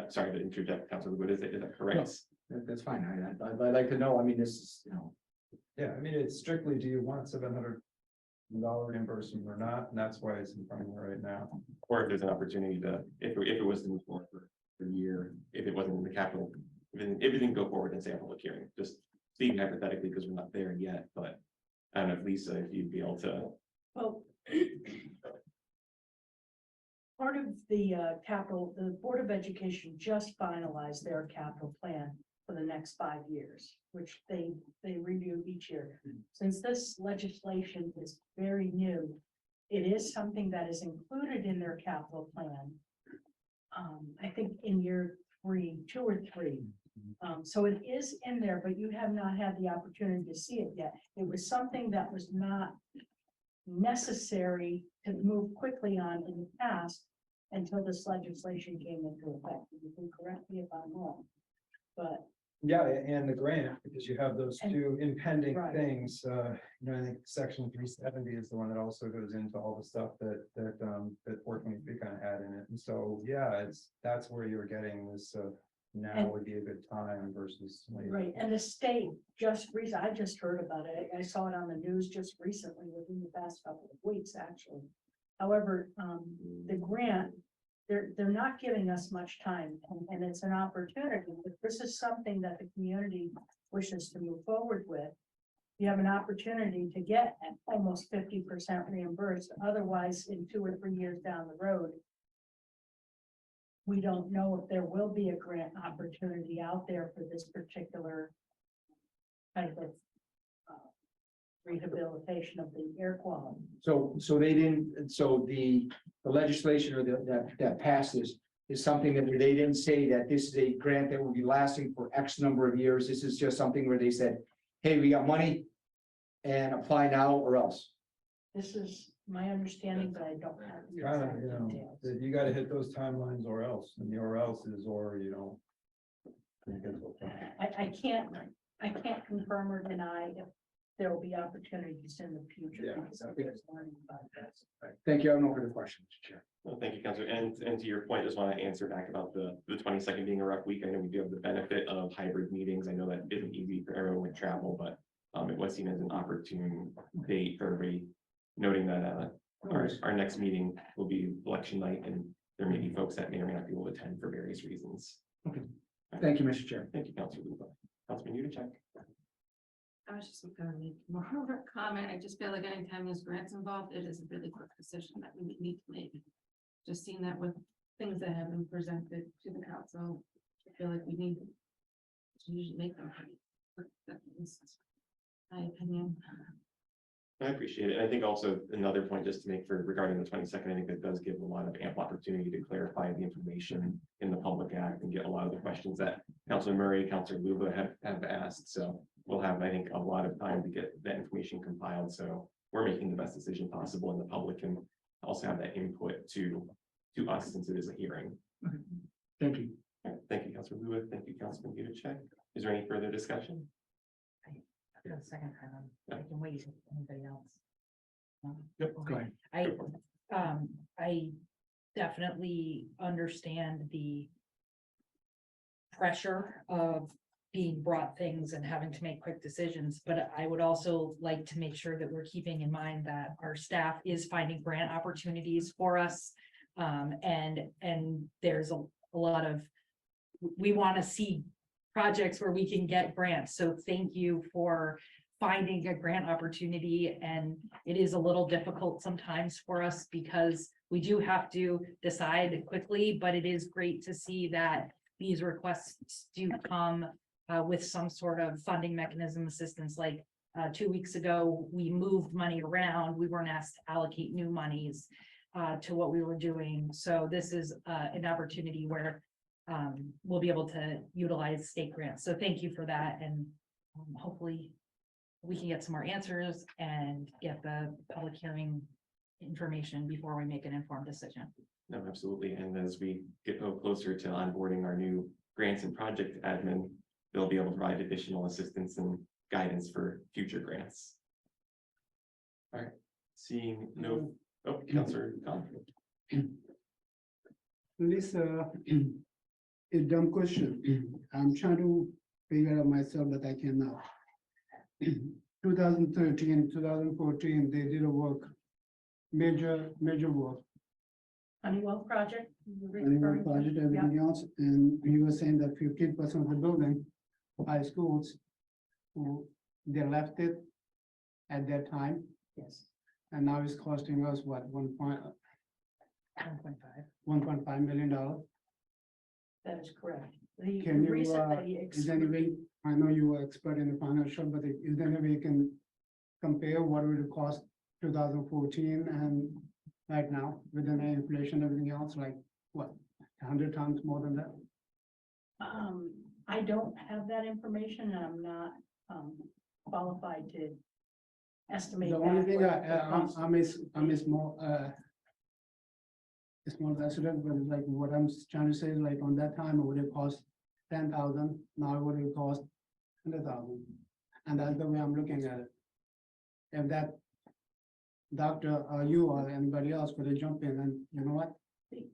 A: Sorry to interject, Councilor, but is that correct?
F: That's fine. I'd like to know. I mean, this is,
L: Yeah, I mean, it's strictly, do you want $700 reimbursement or not? And that's why it's in front of you right now.
A: Or if there's an opportunity to, if it was to move forward for a year, if it wasn't in the capital, if it didn't go forward and say a public hearing, just speaking hypothetically, because we're not there yet, but I don't know if Lisa, if you'd be able to.
K: Well, part of the capital, the Board of Education just finalized their capital plan for the next 5 years, which they review each year. Since this legislation is very new, it is something that is included in their capital plan. I think in year 3, 2 or 3. So it is in there, but you have not had the opportunity to see it yet. It was something that was not necessary to move quickly on in the past until this legislation came into effect. You can correct me if I'm wrong. But
L: Yeah, and the grant, because you have those
K: And-
L: two impending
K: Right.
L: things, I think section 370 is the one that also goes into all the stuff that 423 kind of had in it. And so, yeah, that's where you're getting this, now
K: And-
L: would be a good time versus later.
K: Right, and the state I just heard about it. I saw it on the news just recently, within the past couple of weeks, actually. However, the grant, they're not giving us much time, and it's an opportunity. If this is something that the community wishes to move forward with, you have an opportunity to get almost 50% reimbursed. Otherwise, in 2 or 3 years down the road, we don't know if there will be a grant opportunity out there for this particular type of rehabilitation of the air quality.
F: So they didn't, so the legislation or that passes is something that they didn't say that this is a grant that will be lasting for X number of years. This is just something where they said, hey, we got money and apply now or else.
K: This is my understanding, but I don't have the
L: Kind of,
K: exact details.
L: that you gotta hit those timelines or else, and the or else is, or you don't. you get to a point.
K: I can't confirm or deny if there will be opportunities in the future.
L: Yeah,
K: because I'm
L: okay.
K: just learning about this.
F: Thank you. I have no further questions, Chair.
A: Well, thank you, Counselor. And to your point, just want to answer back about the 22nd being a rough week. I know we do have the benefit of hybrid meetings. I know that isn't easy for everyone with travel, but it was seen as an opportune date for everybody, noting that our next meeting will be election night, and there may be folks that may or may not be able to attend for various reasons.
F: Thank you, Mr. Chair.
A: Thank you, Counselor Luba. Councilman Yudichak.
G: I was just gonna make more of a comment. I just feel like anytime there's grants involved, it is a really quick decision that we would need to make. Just seeing that with things that have been presented to the council, I feel like we need to usually make them pretty quick. That's my opinion.
A: I appreciate it. I think also another point just to make for regarding the 22nd, I think that does give a lot of ample opportunity to clarify the information in the Public Act and get a lot of the questions that Councilor Murray, Councilor Luba have asked. So we'll have, I think, a lot of time to get that information compiled. So we're making the best decision possible, and the public can also have that input to us since it is a hearing.
F: Thank you.
A: All right, thank you, Councilor Luba. Thank you, Councilman Yudichak. Is there any further discussion?
C: For the second time, I can wait if anybody else.
A: Yep,
F: Go ahead.
C: I definitely understand the pressure of being brought things and having to make quick decisions, but I would also like to make sure that we're keeping in mind that our staff is finding grant opportunities for us. And there's a lot of, we want to see projects where we can get grants. So thank you for finding a grant opportunity. And it is a little difficult sometimes for us because we do have to decide quickly, but it is great to see that these requests do come with some sort of funding mechanism assistance. Like 2 weeks ago, we moved money around. We weren't asked to allocate new monies to what we were doing. So this is an opportunity where we'll be able to utilize state grants. So thank you for that. And hopefully we can get some more answers and get the public hearing information before we make an informed decision.
A: No, absolutely. And as we get closer to onboarding our new grants and project admin, they'll be able to provide additional assistance and guidance for future grants. All right, seeing no, oh, Councilor Khan.
J: This, a dumb question. I'm trying to figure out myself, but I cannot. 2013, 2014, they did a work, major work,
K: Honeywell project.
J: Honeywell project, everything else, and he was saying that 15% of the building, high schools, who they left it at that time,
K: Yes,
J: and now it's costing us what,
C: 1.5.
J: $1.5 million.
K: that is correct. The
J: Can you,
K: reason that he
J: is there any way, I know you are expert in the financial, but is there any way you can compare what would it cost 2014 and right now with the inflation, everything else, like what, 100 times more than that?
K: I don't have that information, and I'm not qualified to estimate.
J: The only
K: that
J: thing
K: what the cost-
J: I'm a small resident, but like what I'm trying to say is like on that time, it would have cost 10,000, now what it cost 100,000. And that's the way I'm looking at it. If that doctor or you or anybody else could have jumped in and, you know what?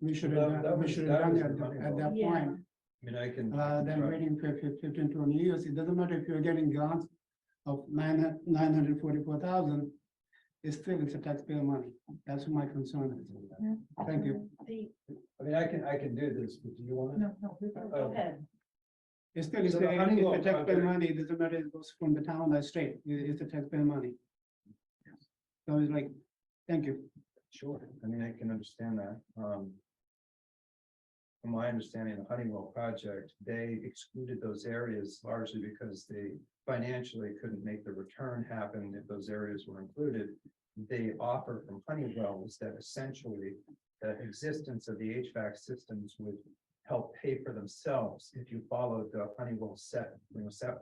J: We should have,
L: That
J: we
L: was-
J: should
L: that
J: have done
L: was
J: it
L: the money
J: at that
C: Yeah.
J: point.
L: I mean, I can.
J: Then waiting for 15, 20 years, it doesn't matter if you're getting grants of 944,000. It's still, it's a taxpayer money. That's my concern is. Thank you.
L: I mean, I can do this, but do you want to?
E: No,
C: Go ahead.
J: It's still, it's
L: So the
J: a
L: Honeywell
J: taxpayer
L: project-
J: money, it doesn't matter if it goes from the town or state, it's a taxpayer money. So it's like, thank you.
L: Sure, I mean, I can understand that. From my understanding, the Honeywell project, they excluded those areas largely because they financially couldn't make the return happen if those areas were included. They offer from Honeywell is that essentially the existence of the HVAC systems would help pay for themselves if you followed the Honeywell set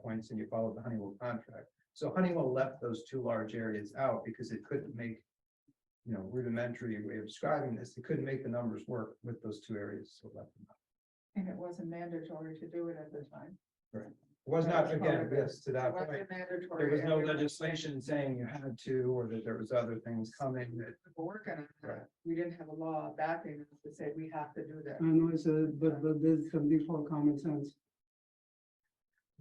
L: points and you followed the Honeywell contract. So Honeywell left those two large areas out because it couldn't make, rudimentary way of describing this, it couldn't make the numbers work with those two areas, so left them out.
E: And it wasn't mandatory to do it at the time.
L: It was
E: That
L: not,
E: was part
L: again,
E: of it.
L: yes, to that
E: It
L: point,
E: wasn't mandatory.
L: there was no
E: Everyone-
L: legislation saying you had to, or that there was other things coming that.
E: We're working on
L: Right.
E: that. We didn't have a law backing us to say we have to do that.
J: I know it's a, but there's some default common sense.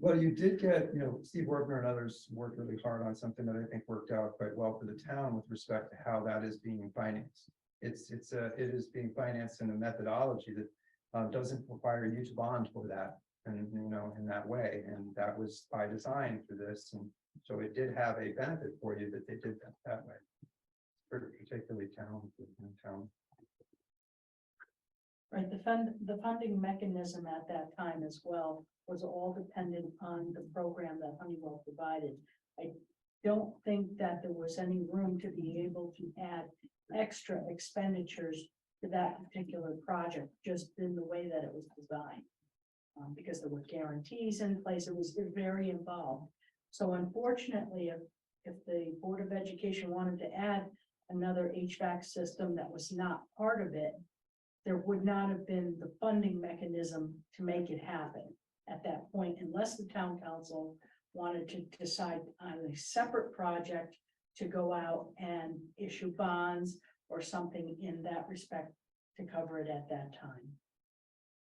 L: Well, you did get, Steve Werner and others worked really hard on something that I think worked out quite well for the town with respect to how that is being financed. It is being financed in a methodology that doesn't require you to bond for that. And, in that way, and that was by design for this, and so it did have a benefit for you that they did that way. Particularly town.
K: Right, the funding mechanism at that time as well was all dependent on the program that Honeywell provided. I don't think that there was any room to be able to add extra expenditures to that particular project, just in the way that it was designed. Because there were guarantees in place, it was very involved. So unfortunately, if the Board of Education wanted to add another HVAC system that was not part of it, there would not have been the funding mechanism to make it happen at that point, unless the town council wanted to decide on a separate project to go out and issue bonds or something in that respect to cover it at that time.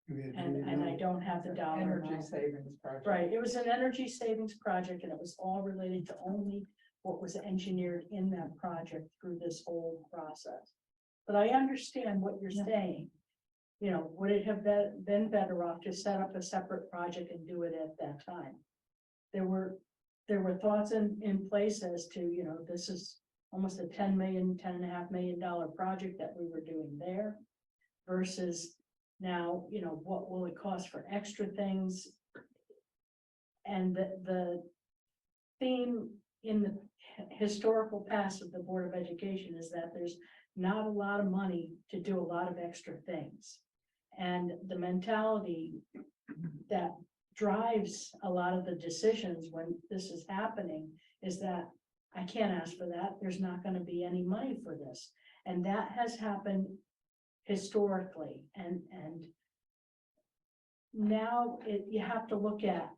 K: And I don't have the dollar
E: Energy
K: amount.
E: savings project.
K: Right, it was an energy savings project and it was all related to only what was engineered in that project through this whole process. But I understand what you're saying. Would it have been better off to set up a separate project and do it at that time? There were thoughts in place as to, this is almost a $10.5 million project that we were doing there versus now, what will it cost for extra things? And the theme in the historical past of the Board of Education is that there's not a lot of money to do a lot of extra things. And the mentality that drives a lot of the decisions when this is happening is that I can't ask for that. There's not going to be any money for this. And that has happened historically, and now you have to look at,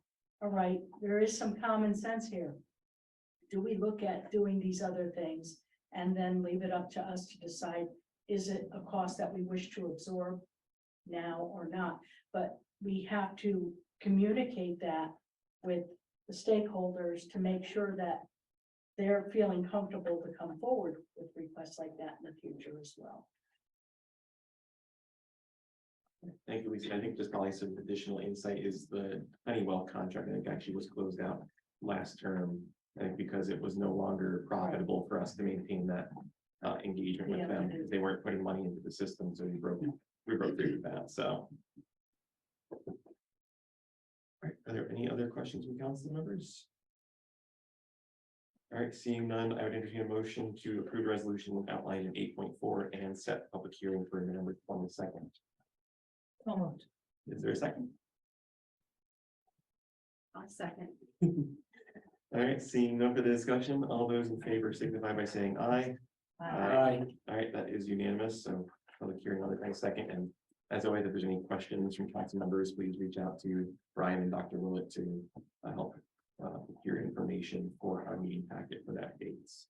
K: all right, there is some common sense here. Do we look at doing these other things and then leave it up to us to decide, is it a cost that we wish to absorb now or not? But we have to communicate that with the stakeholders to make sure that they're feeling comfortable to come forward with requests like that in the future as well.
A: Thank you, Lisa. I think just probably some additional insight is the Honeywell contract, I think actually was closed out last term. I think because it was no longer profitable for us to maintain that engagement with them, because they weren't putting money into the system, so we broke through with that, so. All right, are there any other questions from council members? All right, seeing none, I would entertain a motion to approve the resolution outlined in 8.4 and set public hearing for November 22nd.
K: Almost.
A: Is there a second?
G: I'll second.
A: All right, seeing no further discussion, all those in favor signify by saying aye. All right, that is unanimous, so public hearing on the 22nd, and As always, if there's any questions from council members, please reach out to Brian and Dr. Willett to help procure information for our meeting packet for that dates.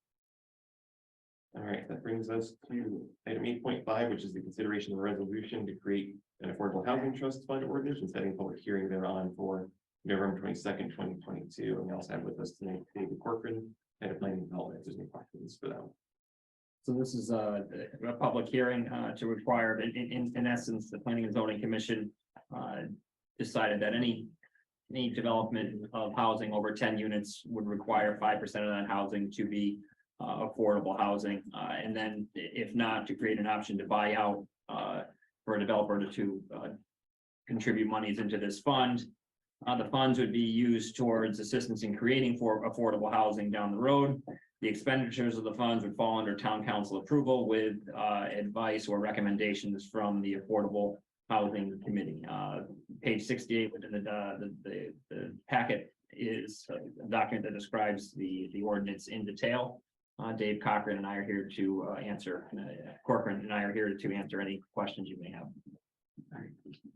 A: All right, that brings us to item 8.5, which is the consideration of a resolution to create an affordable housing trust fund ordinance and setting public hearing thereon for November 22nd, 2022. And we also have with us tonight David Corcoran, head of planning and development. If there's any questions for them.
H: So this is a public hearing to require, in essence, the Planning and Zoning Commission decided that any development of housing over 10 units would require 5% of that housing to be affordable housing. And then if not, to create an option to buy out for a developer to contribute monies into this fund. The funds would be used towards assistance in creating for affordable housing down the road. The expenditures of the funds would fall under town council approval with advice or recommendations from the Affordable Housing Committee. Page 68 within the packet is a document that describes the ordinance in detail. Dave Cochran and I are here to answer, Corcoran and I are here to answer any questions you may have.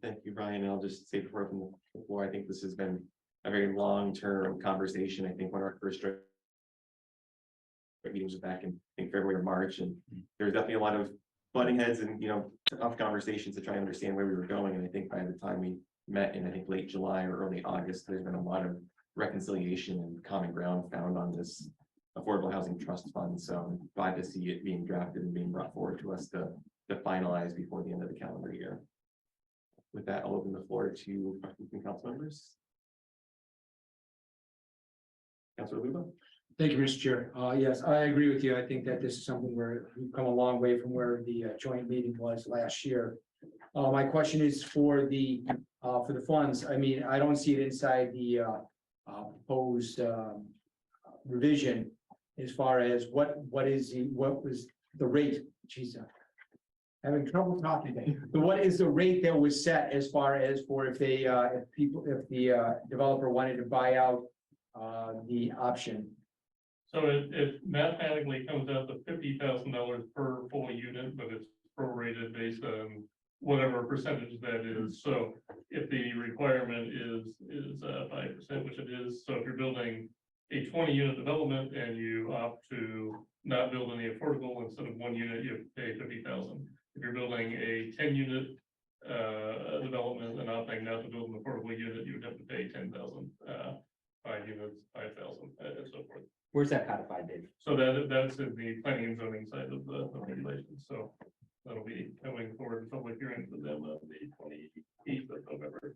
A: Thank you, Brian. And I'll just say before I open the floor, I think this has been a very long-term conversation. I think one of our first meetings was back in, I think, February or March, and there was definitely a lot of butting heads and, tough conversations to try and understand where we were going. And I think by the time we met in, I think, late July or early August, there's been a lot of reconciliation and common ground found on this affordable housing trust fund. So I'm glad to see it being drafted and being brought forward to us to finalize before the end of the calendar year. With that, I'll open the floor to questions from council members. Councilor Luba.
F: Thank you, Mr. Chair. Yes, I agree with you. I think that this is something where we've come a long way from where the joint meeting was last year. My question is for the funds. I mean, I don't see it inside the proposed revision as far as what was the rate. Jeez, having trouble talking today. But what is the rate that was set as far as for if the developer wanted to buy out the option?
M: So it mathematically comes out to $50,000 per full unit, but it's prorated based on whatever percentage that is. So if the requirement is 5%, which it is, so if you're building a 20-unit development and you opt to not build any affordable, instead of 1 unit, you have to pay $50,000. If you're building a 10-unit development and opting not to build an affordable unit, you would have to pay $10,000. 5 units, 5,000, and so forth.
H: Where's that codified, Dave?
M: So that's in the planning and zoning side of the regulations. So that'll be coming forward in public hearing for them on the 28th of November.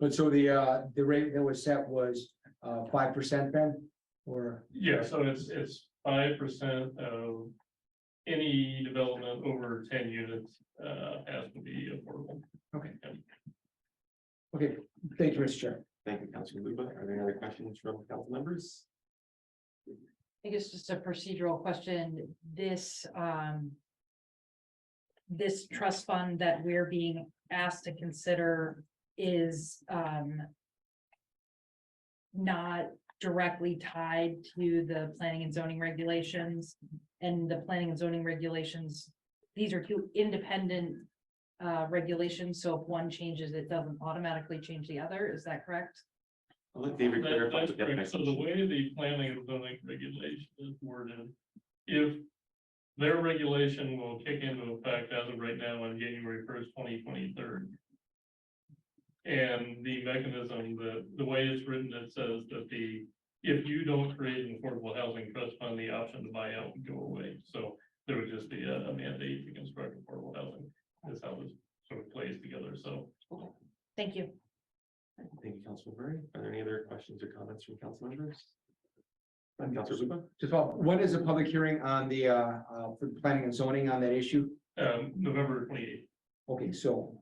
F: But so the rate that was set was 5% then, or?
M: Yeah, so it's 5% of any development over 10 units has to be affordable.
F: Okay. Okay, thank you, Mr. Chair.
A: Thank you, Councilor Luba. Are there any other questions from council members?
C: I guess just a procedural question. This trust fund that we're being asked to consider is not directly tied to the planning and zoning regulations, and the planning and zoning regulations, these are two independent regulations. So if one changes, it doesn't automatically change the other. Is that correct?
A: I'll let David clarify.
M: That's correct. So the way the planning and zoning regulation is worded, if their regulation will kick into effect as of right now on January 1st, 2023. And the mechanism, the way it's written, it says that if you don't create an affordable housing trust fund, the option to buy out would go away. So there would just be a mandate to construct affordable housing. That's how this sort of plays together. So.
C: Thank you.
A: Thank you, Councilman Murray. Are there any other questions or comments from council members? Councilor Luba.
F: Just when is a public hearing on the for planning and zoning on that issue?
M: November 28th.
F: Okay, so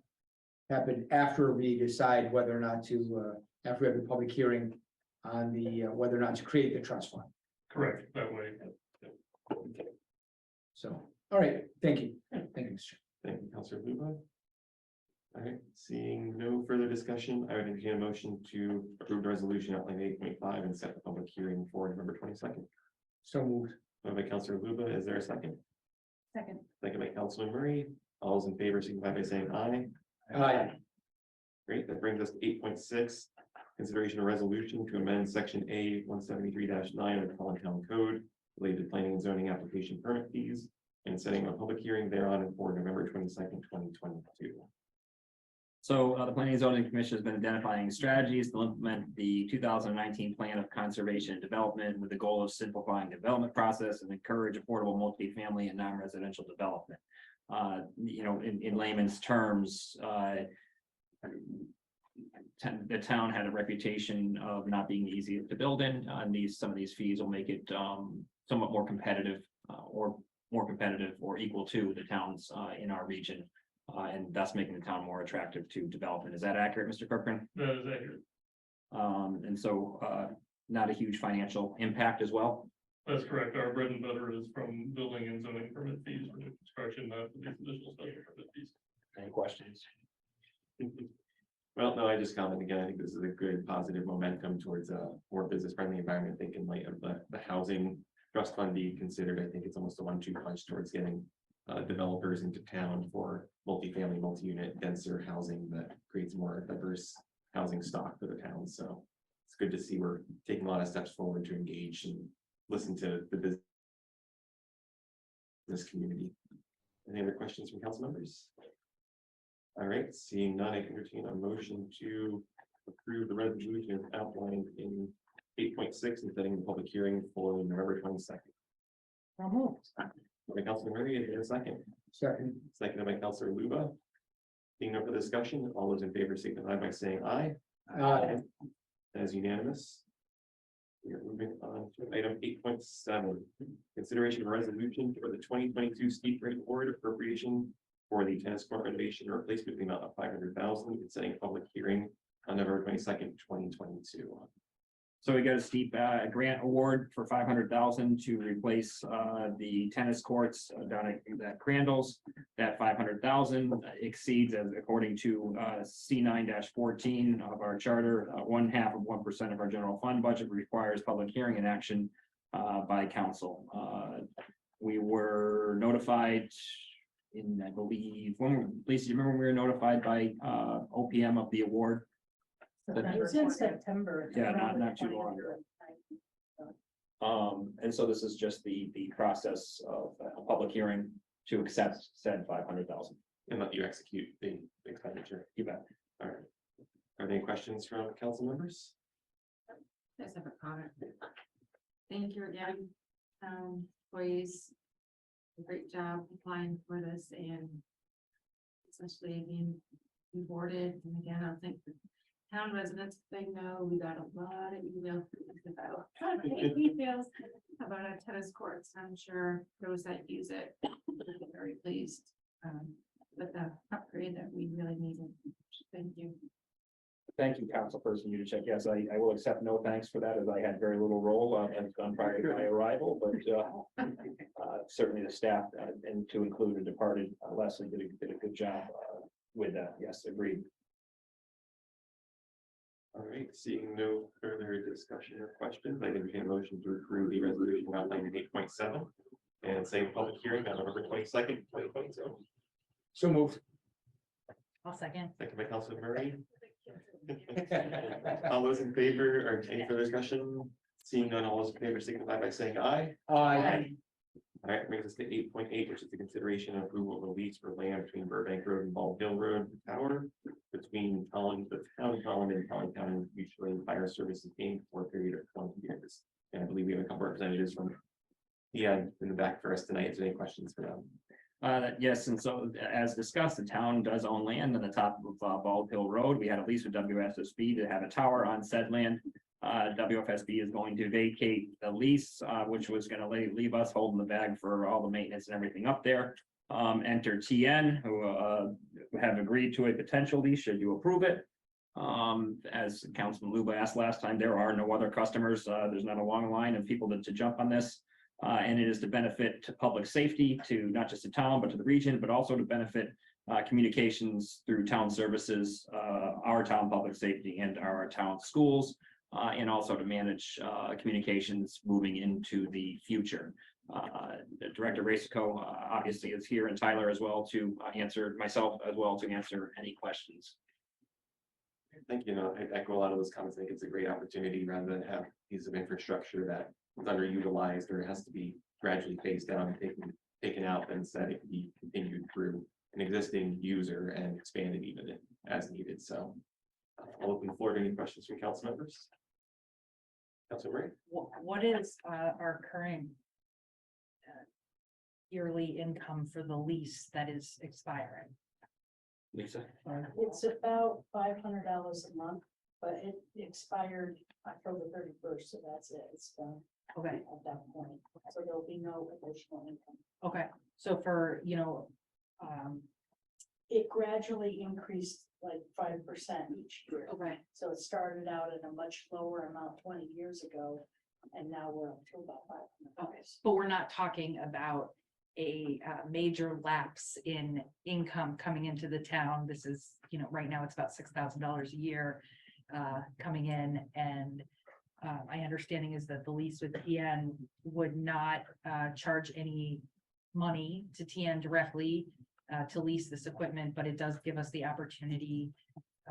F: happen after we decide whether or not to after we have the public hearing on the whether or not to create the trust fund.
M: Correct, that way.
F: So, all right, thank you. Thank you, Mr.
A: Thank you, Councilor Luba. All right, seeing no further discussion, I would entertain a motion to approve the resolution outline 8.5 and set the public hearing for November 22nd.
F: So moved.
A: Moved by Councilor Luba. Is there a second?
C: Second.
A: Second by Councilor Murray. All those in favor, signify by saying aye.
F: Aye.
A: Great, that brings us to 8.6. Consideration of resolution to amend section A 173-9 of the Tolland Town Code related to planning and zoning application permit fees and setting a public hearing thereon for November 22nd, 2022.
H: So the Planning and Zoning Commission has been identifying strategies to implement the 2019 Plan of Conservation and Development with the goal of simplifying the development process and encourage affordable multifamily and non-residential development. You know, in layman's terms, the town had a reputation of not being easy to build in, and some of these fees will make it somewhat more competitive, or more competitive or equal to the towns in our region. And thus making the town more attractive to development. Is that accurate, Mr. Corcoran?
M: That is accurate.
H: And so not a huge financial impact as well.
M: That's correct. Our bread and butter is from building and zoning permit fees for new construction, not for these additional special permit fees.
H: Any questions?
A: Well, no, I just commented again, I think this is a good positive momentum towards a more business friendly environment. I think in light of the housing trust fund being considered, I think it's almost a 1-2 punch towards getting developers into town for multifamily, multi-unit, denser housing that creates more diverse housing stock for the town. So it's good to see we're taking a lot of steps forward to engage and listen to the business community. Any other questions from council members? All right, seeing none, I entertain a motion to approve the resolution outlined in 8.6 and setting the public hearing for November 22nd. By Councilman Murray, is there a second?
F: Second.
A: Seconded by Councilor Luba. Seeing no further discussion, all those in favor signify by saying aye.
F: Aye.
A: That is unanimous. We are moving on to item 8.7. Consideration of resolution for the 2022 steep rate award appropriation for the tennis court renovation or replacement in the amount of $500,000 and setting a public hearing on November 22nd, 2022.
H: So we got a steep grant award for $500,000 to replace the tennis courts down at Crandall's. That $500,000 exceeds, as according to C9-14 of our charter, 1/2 of 1% of our general fund budget requires public hearing and action by council. We were notified in, I believe, Lisa, do you remember when we were notified by OPM of the award?
K: It was in September.
H: Yeah, not too long ago. And so this is just the process of a public hearing to accept said $500,000.
A: And let you execute the expenditure.
H: You bet.
A: All right. Are there any questions from council members?
G: Let's have a comment. Thank you again, employees. Great job applying for this and essentially being rewarded. And again, I think the town residents, they know we got a lot of emails about details about our tennis courts. I'm sure those that use it will be very pleased with the upgrade that we really needed. Thank you.
H: Thank you, councilperson Yudichak. Yes, I will accept no thanks for that, as I had very little role as done prior to my arrival, but certainly the staff and to include the departed Leslie did a good job with that. Yes, agreed.
A: All right, seeing no further discussion or questions, I entertain a motion to approve the resolution outlined in 8.7 and say public hearing on November 22nd, 2022.
F: So moved.
C: I'll second.
A: Second by Councilman Murray. All those in favor or any further discussion? Seeing none, all those in favor signify by saying aye.
F: Aye.
A: All right, brings us to 8.8, which is the consideration of approval of a lease for land between Burbank Road and Bald Hill Road Tower between Tolland, the town of Tolland and Tolland County Mutual Aid Fire Services Inc. for a period of 20 years. And I believe we have a couple representatives from in the back for us tonight. Is there any questions for them?
H: Yes, and so as discussed, the town does own land on the top of Bald Hill Road. We had a lease with WSSB to have a tower on said land. WFSB is going to vacate the lease, which was going to leave us holding the bag for all the maintenance and everything up there. Enter TN, who have agreed to a potential lease should you approve it. As Councilman Luba asked last time, there are no other customers. There's not a long line of people to jump on this. And it is to benefit to public safety, to not just the town, but to the region, but also to benefit communications through town services, our town public safety and our town schools, and also to manage communications moving into the future. Director Racico obviously is here, and Tyler as well to answer, myself as well to answer any questions.
A: Thank you. No, I echo a lot of those comments. I think it's a great opportunity rather than have pieces of infrastructure that is underutilized or has to be gradually phased down and taken out, and instead it can be continued through an existing user and expanded even as needed. So I'll open the floor to any questions from council members. Councilor Murray?
C: What is our current yearly income for the lease that is expiring?
H: Lisa?
K: It's about $500 a month, but it expired October 31st, so that's it, it's done
C: Okay,
K: at that point, so there'll be no additional income.
C: okay, so for,
K: It gradually increased like 5% each year.
C: okay,
K: So it started out at a much lower amount 20 years ago, and now we're up to about $500.
C: okay, but we're not talking about a major lapse in income coming into the town. This is, right now it's about $6,000 a year coming in, and my understanding is that the lease with TN would not charge any money to TN directly to lease this equipment, but it does give us the opportunity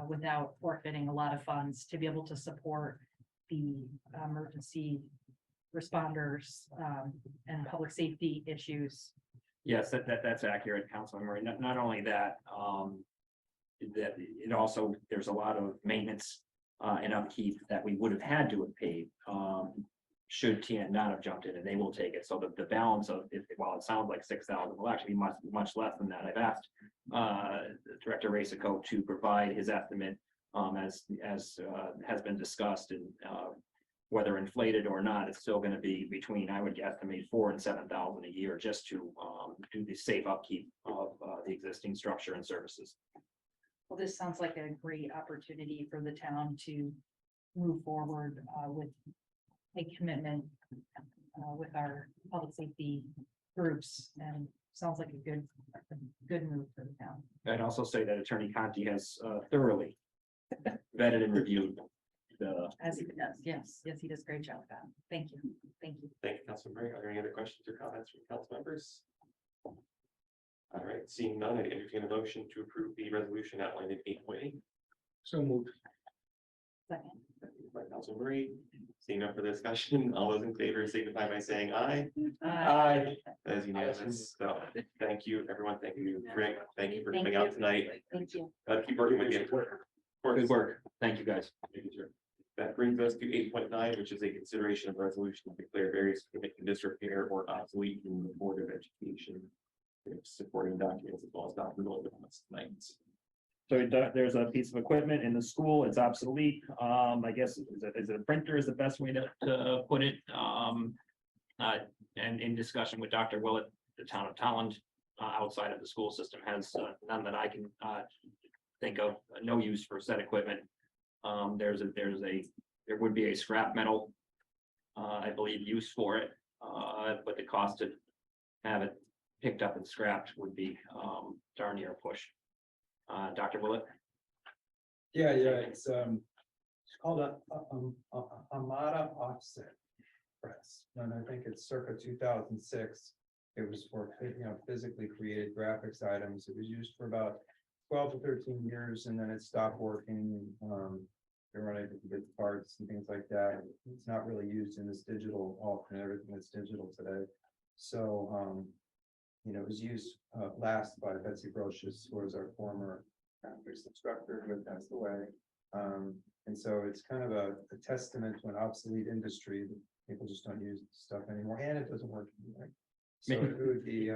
C: without forfeiting a lot of funds to be able to support the emergency responders and public safety issues.
H: Yes, that's accurate, Councilman Murray. Not only that, that it also, there's a lot of maintenance and upkeep that we would have had to have paid should TN not have jumped in, and they will take it. So the balance of, while it sounds like 6,000, will actually be much less than that. I've asked Director Racico to provide his estimate as has been discussed, and whether inflated or not, it's still going to be between, I would estimate, 4,000 and 7,000 a year just to do the safe upkeep of the existing structure and services.
C: Well, this sounds like a great opportunity for the town to move forward with a commitment with our public safety groups, and sounds like a good move for the town.
H: I'd also say that Attorney Conti has thoroughly vetted and reviewed the.
C: As he does, yes, he does a great job with that. Thank you.
A: Thank you, Councilor Murray. Are there any other questions or comments from council members? All right, seeing none, I entertain a motion to approve the resolution outlined in 8.8.
F: So moved.
C: Second.
A: By Councilor Murray. Seeing no further discussion, all those in favor signify by saying aye.
C: Aye.
A: That is unanimous. So thank you, everyone. Thank you, Rick. Thank you for coming out tonight.
C: Thank you.
A: Keep working with you.
H: Good work. Thank you, guys.
A: That brings us to 8.9, which is a consideration of resolution to declare various equipment in disrepair or obsolete in the Board of Education. We have supporting documents as well as Dr. Nolan with us tonight.
H: So there's a piece of equipment in the school. It's obsolete. I guess is it a printer is the best way to put it. And in discussion with Dr. Willett, the town of Tolland, outside of the school system, has none that I can think of. No use for said equipment. There would be a scrap metal, I believe, use for it, but the cost to have it picked up and scrapped would be darn near a push. Dr. Willett?
L: Yeah, it's called a Armada offset press, and I think it's circa 2006. It was for, physically created graphics items. It was used for about 12 to 13 years, and then it stopped working. They're running to get parts and things like that. It's not really used in this digital alternate, everything that's digital today. So, it was used last by Betsy Brocious, who was our former graphics instructor, who had passed away. And so it's kind of a testament to an obsolete industry that people just don't use stuff anymore, and it doesn't work anymore. So it would be,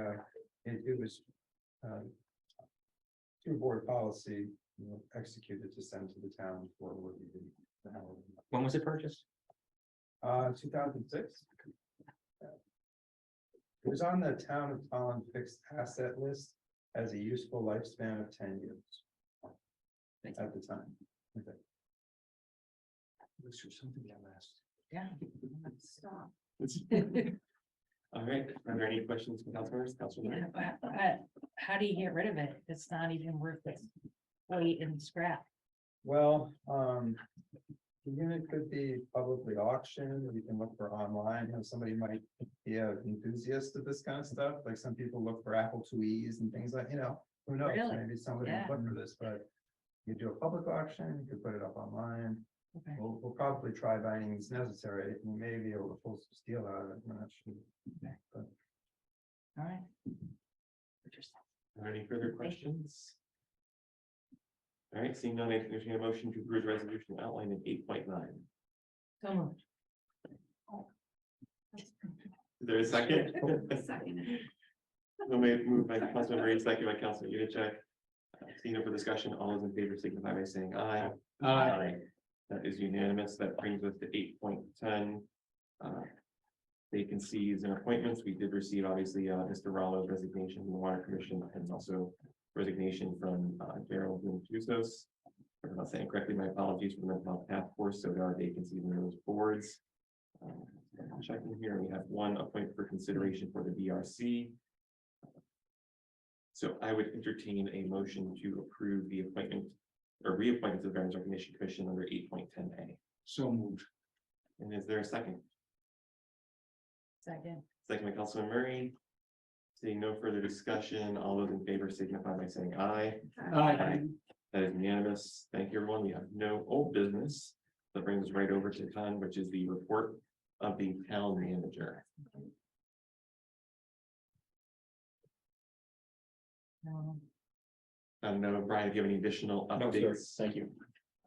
L: it was through board policy, executed to send to the town for what we did.
H: When was it purchased?
L: 2006. It was on the town of Tolland fixed asset list as a useful lifespan of 10 years. At the time. Okay.
F: Looks for something that lasts.
C: Yeah. Stop.
A: All right, are there any questions from council members? Councilor Murray?
C: How do you get rid of it? It's not even worth its weight in scrap.
L: Well, The unit could be publicly auctioned, you can look for online, somebody might be an enthusiast of this kind of stuff, like some people look for Apple IIe's and things like, who knows,
C: Really?
L: maybe somebody
C: Yeah.
L: will look for this, but. You do a public auction, you could put it up online,
C: Okay.
L: we'll probably try by any means necessary, you may be able to pull some steel out of it, I'm not sure. But
C: All right. Interesting.
A: Are there any further questions? All right, seeing none, I entertain a motion to approve the resolution outlined in 8.9.
C: So moved.
A: Is there a second?
G: Second.
A: Moved by Councilman Reed, second by Councilman Yudichak. Seeing no further discussion, all those in favor signify by saying aye. That is unanimous. That brings us to 8.10. Vacancies and appointments. We did receive obviously Mr. Rallo's resignation from the Water Commission and also resignation from Gerald Chusos. If I'm not saying correctly, my apologies for the mental health task force. So there are vacancies in those boards. Checking here, we have one appointment for consideration for the VRC. So I would entertain a motion to approve the appointment or reappointment to the Veterans Recognition Commission under 8.10A.
F: So moved.
A: And is there a second?
C: Second.
A: Second by Councilman Murray. Seeing no further discussion, all those in favor signify by saying aye. That is unanimous. Thank you, everyone. We have no old business. That brings us right over to 10, which is the report of the town manager. I don't know, Brian, if you have any additional
H: No, sir,
A: updates.
H: thank you.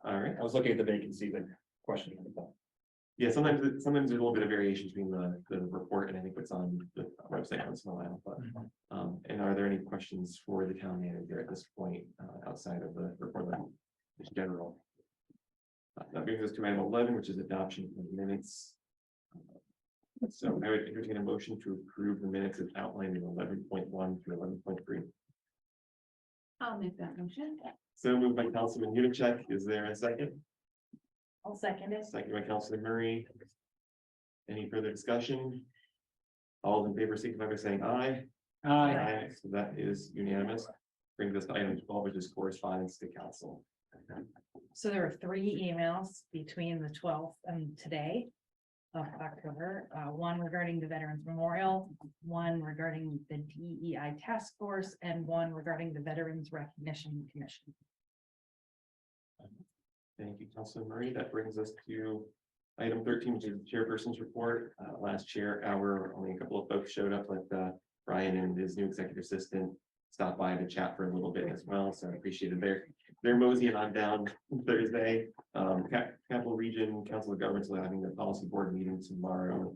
A: All right.
H: I was looking at the vacancy, but question.
A: Yeah, sometimes there's a little bit of variation between the report and I think what's on the website once in a while, but. And are there any questions for the town manager at this point, outside of the report line, just general? That brings us to item 11, which is adoption of minutes. So I would entertain a motion to approve the minutes as outlined in 11.1 through 11.3.
G: I'll make that motion.
A: So moved by Councilman Yudichak. Is there a second?
C: I'll second it.
A: Second by Councilman Murray. Any further discussion? All in favor, signify by saying aye.
F: Aye.
A: So that is unanimous. Brings us to item 12, which is correspondence to council.
C: So there were 3 emails between the 12th and today of October, one regarding the Veterans Memorial, one regarding the DEI Task Force, and one regarding the Veterans Recognition Commission.
A: Thank you, Councilman Murray. That brings us to item 13, which is the chairperson's report. Last chair hour, only a couple of folks showed up, like Brian and his new executive assistant stopped by to chat for a little bit as well. So I appreciated their moseying on down Thursday. Capital Region Council of Governments are having their policy board meeting tomorrow.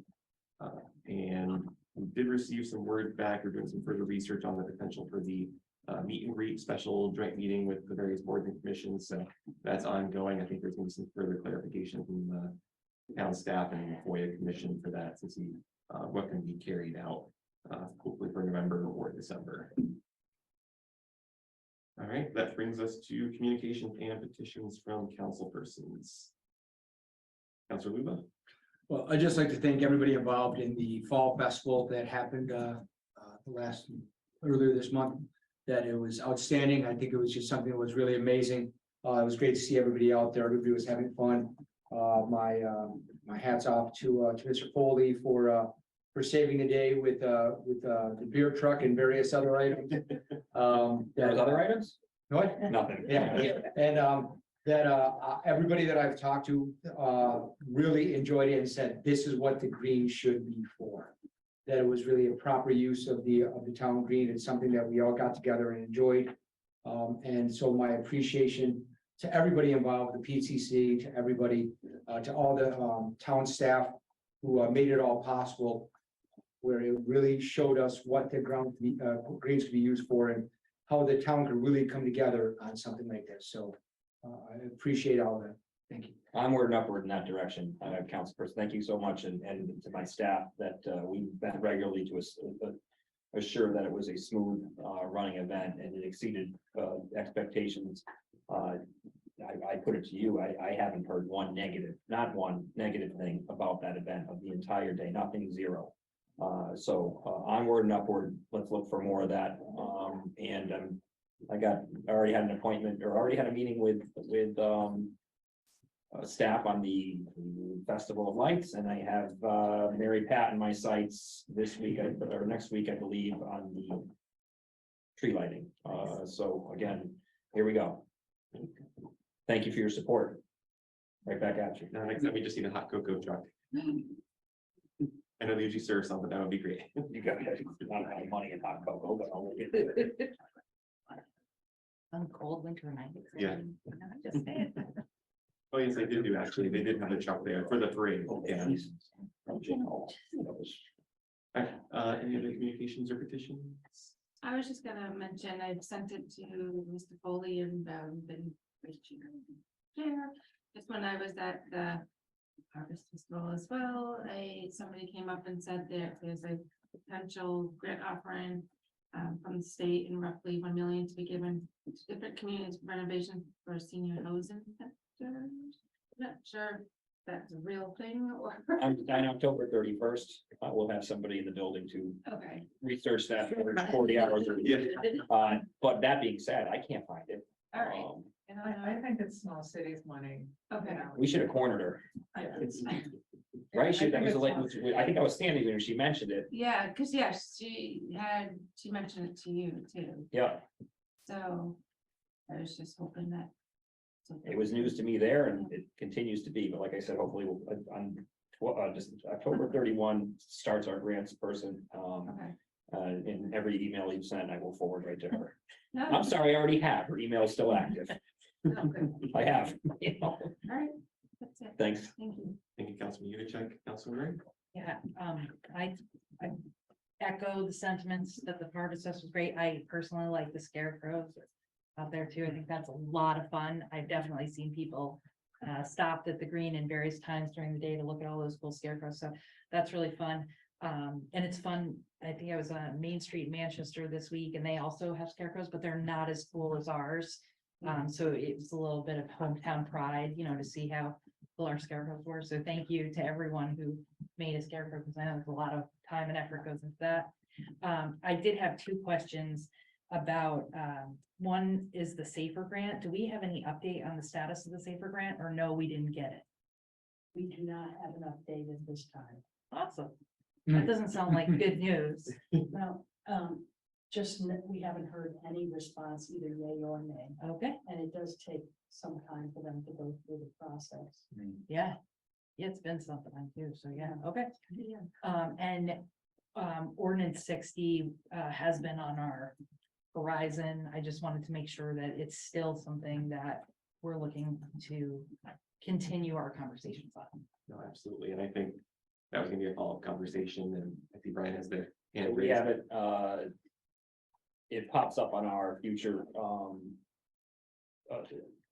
A: And we did receive some word back. We're doing some further research on the potential for the meet and greet special joint meeting with the various boards and commissions. So that's ongoing. I think there's going to be some further clarification from the town staff and the FOIA commission for that to see what can be carried out, hopefully for November or December. All right, that brings us to communications and petitions from council persons. Councilor Luba.
F: Well, I'd just like to thank everybody involved in the fall festival that happened earlier this month. That it was outstanding. I think it was just something that was really amazing. It was great to see everybody out there. Everybody was having fun. My hats off to Mr. Foley for saving the day with the beer truck and various other items.
H: There's other items?
F: What?
H: Nothing.
F: Yeah, and everybody that I've talked to really enjoyed it and said, this is what the green should be for. That it was really a proper use of the town green. It's something that we all got together and enjoyed. And so my appreciation to everybody involved, the PCC, to everybody, to all the town staff who made it all possible, where it really showed us what the greens could be used for and how the town could really come together on something like this. So I appreciate all that. Thank you.
H: Onward and upward in that direction, councilperson. Thank you so much, and to my staff that we met regularly to assure that it was a smooth running event, and it exceeded expectations. I put it to you, I haven't heard not one negative thing about that event of the entire day, nothing, zero. So onward and upward, let's look for more of that. And I already had an appointment or already had a meeting with staff on the Festival of Lights, and I have Mary Pat in my sights this week, or next week, I believe, on the tree lighting. So again, here we go. Thank you for your support. Right back at you.
A: Now, next time we just need a hot cocoa truck. I know they usually serve some, but that would be great.
H: You got not any money in hot cocoa, but I'll get it.
C: On cold winter night.
A: Yeah.
C: Just saying.
A: Oh, yes, they did do, actually. They did have a truck there for the parade. Yeah. Any other communications or petitions?
G: I was just gonna mention, I sent it to Mr. Foley and been vice chair. Just when I was at the Harvest Festival as well, somebody came up and said that there's a potential grant offering from the state and roughly 1 million to be given to different communities for renovation for senior housing sectors. Not sure if that's a real thing or.
H: On October 31st, we'll have somebody in the building to
G: Okay.
H: research that for 40 hours. But that being said, I can't find it.
G: All right.
H: Um,
G: And
E: I think it's small cities money.
G: Okay.
H: We should have cornered her,
E: It's.
H: right? She, that was a late, I think I was standing there and she mentioned it.
G: Yeah, because she mentioned it to you too,
H: Yeah,
G: so I was just hoping that.
H: it was news to me there and it continues to be, but like I said, hopefully on just October 31 starts our grants person.
G: Okay.
H: In every email you send, I will forward right to her.
G: No,
H: I'm sorry, I already have. Her email is still active.
G: no, good.
H: I have. You know.
G: All right, that's it,
H: Thanks.
G: thank you.
A: Thank you, Councilman Yudichak. Councilman Ray?
C: Yeah, I echo the sentiments that the harvest fest was great. I personally like the scarecrows out there too. I think that's a lot of fun. I've definitely seen people stopped at the green in various times during the day to look at all those cool scarecrows. So that's really fun. And it's fun. I think I was on Main Street, Manchester this week, and they also have scarecrows, but they're not as cool as ours. So it's a little bit of hometown pride, to see how cool our scarecrows were. So thank you to everyone who made a scarecrow, because I know there's a lot of time and effort goes into that. I did have two questions about, one is the SAFER grant. Do we have any update on the status of the SAFER grant, or no, we didn't get it?
K: We do not have an update at this time.
C: Awesome. That doesn't sound like good news.
K: Well, we haven't heard any response, either yay or nay,
C: Okay,
K: and it does take some time for them to go through the process.
C: yeah. Yeah, it's been something like too, so yeah, okay.
K: Yeah.
C: And ordinance 60 has been on our horizon. I just wanted to make sure that it's still something that we're looking to continue our conversations on.
A: No, absolutely. And I think that was gonna be a follow-up conversation, and I think Brian has their hand
H: We
A: raised.
H: have it, it pops up on our future,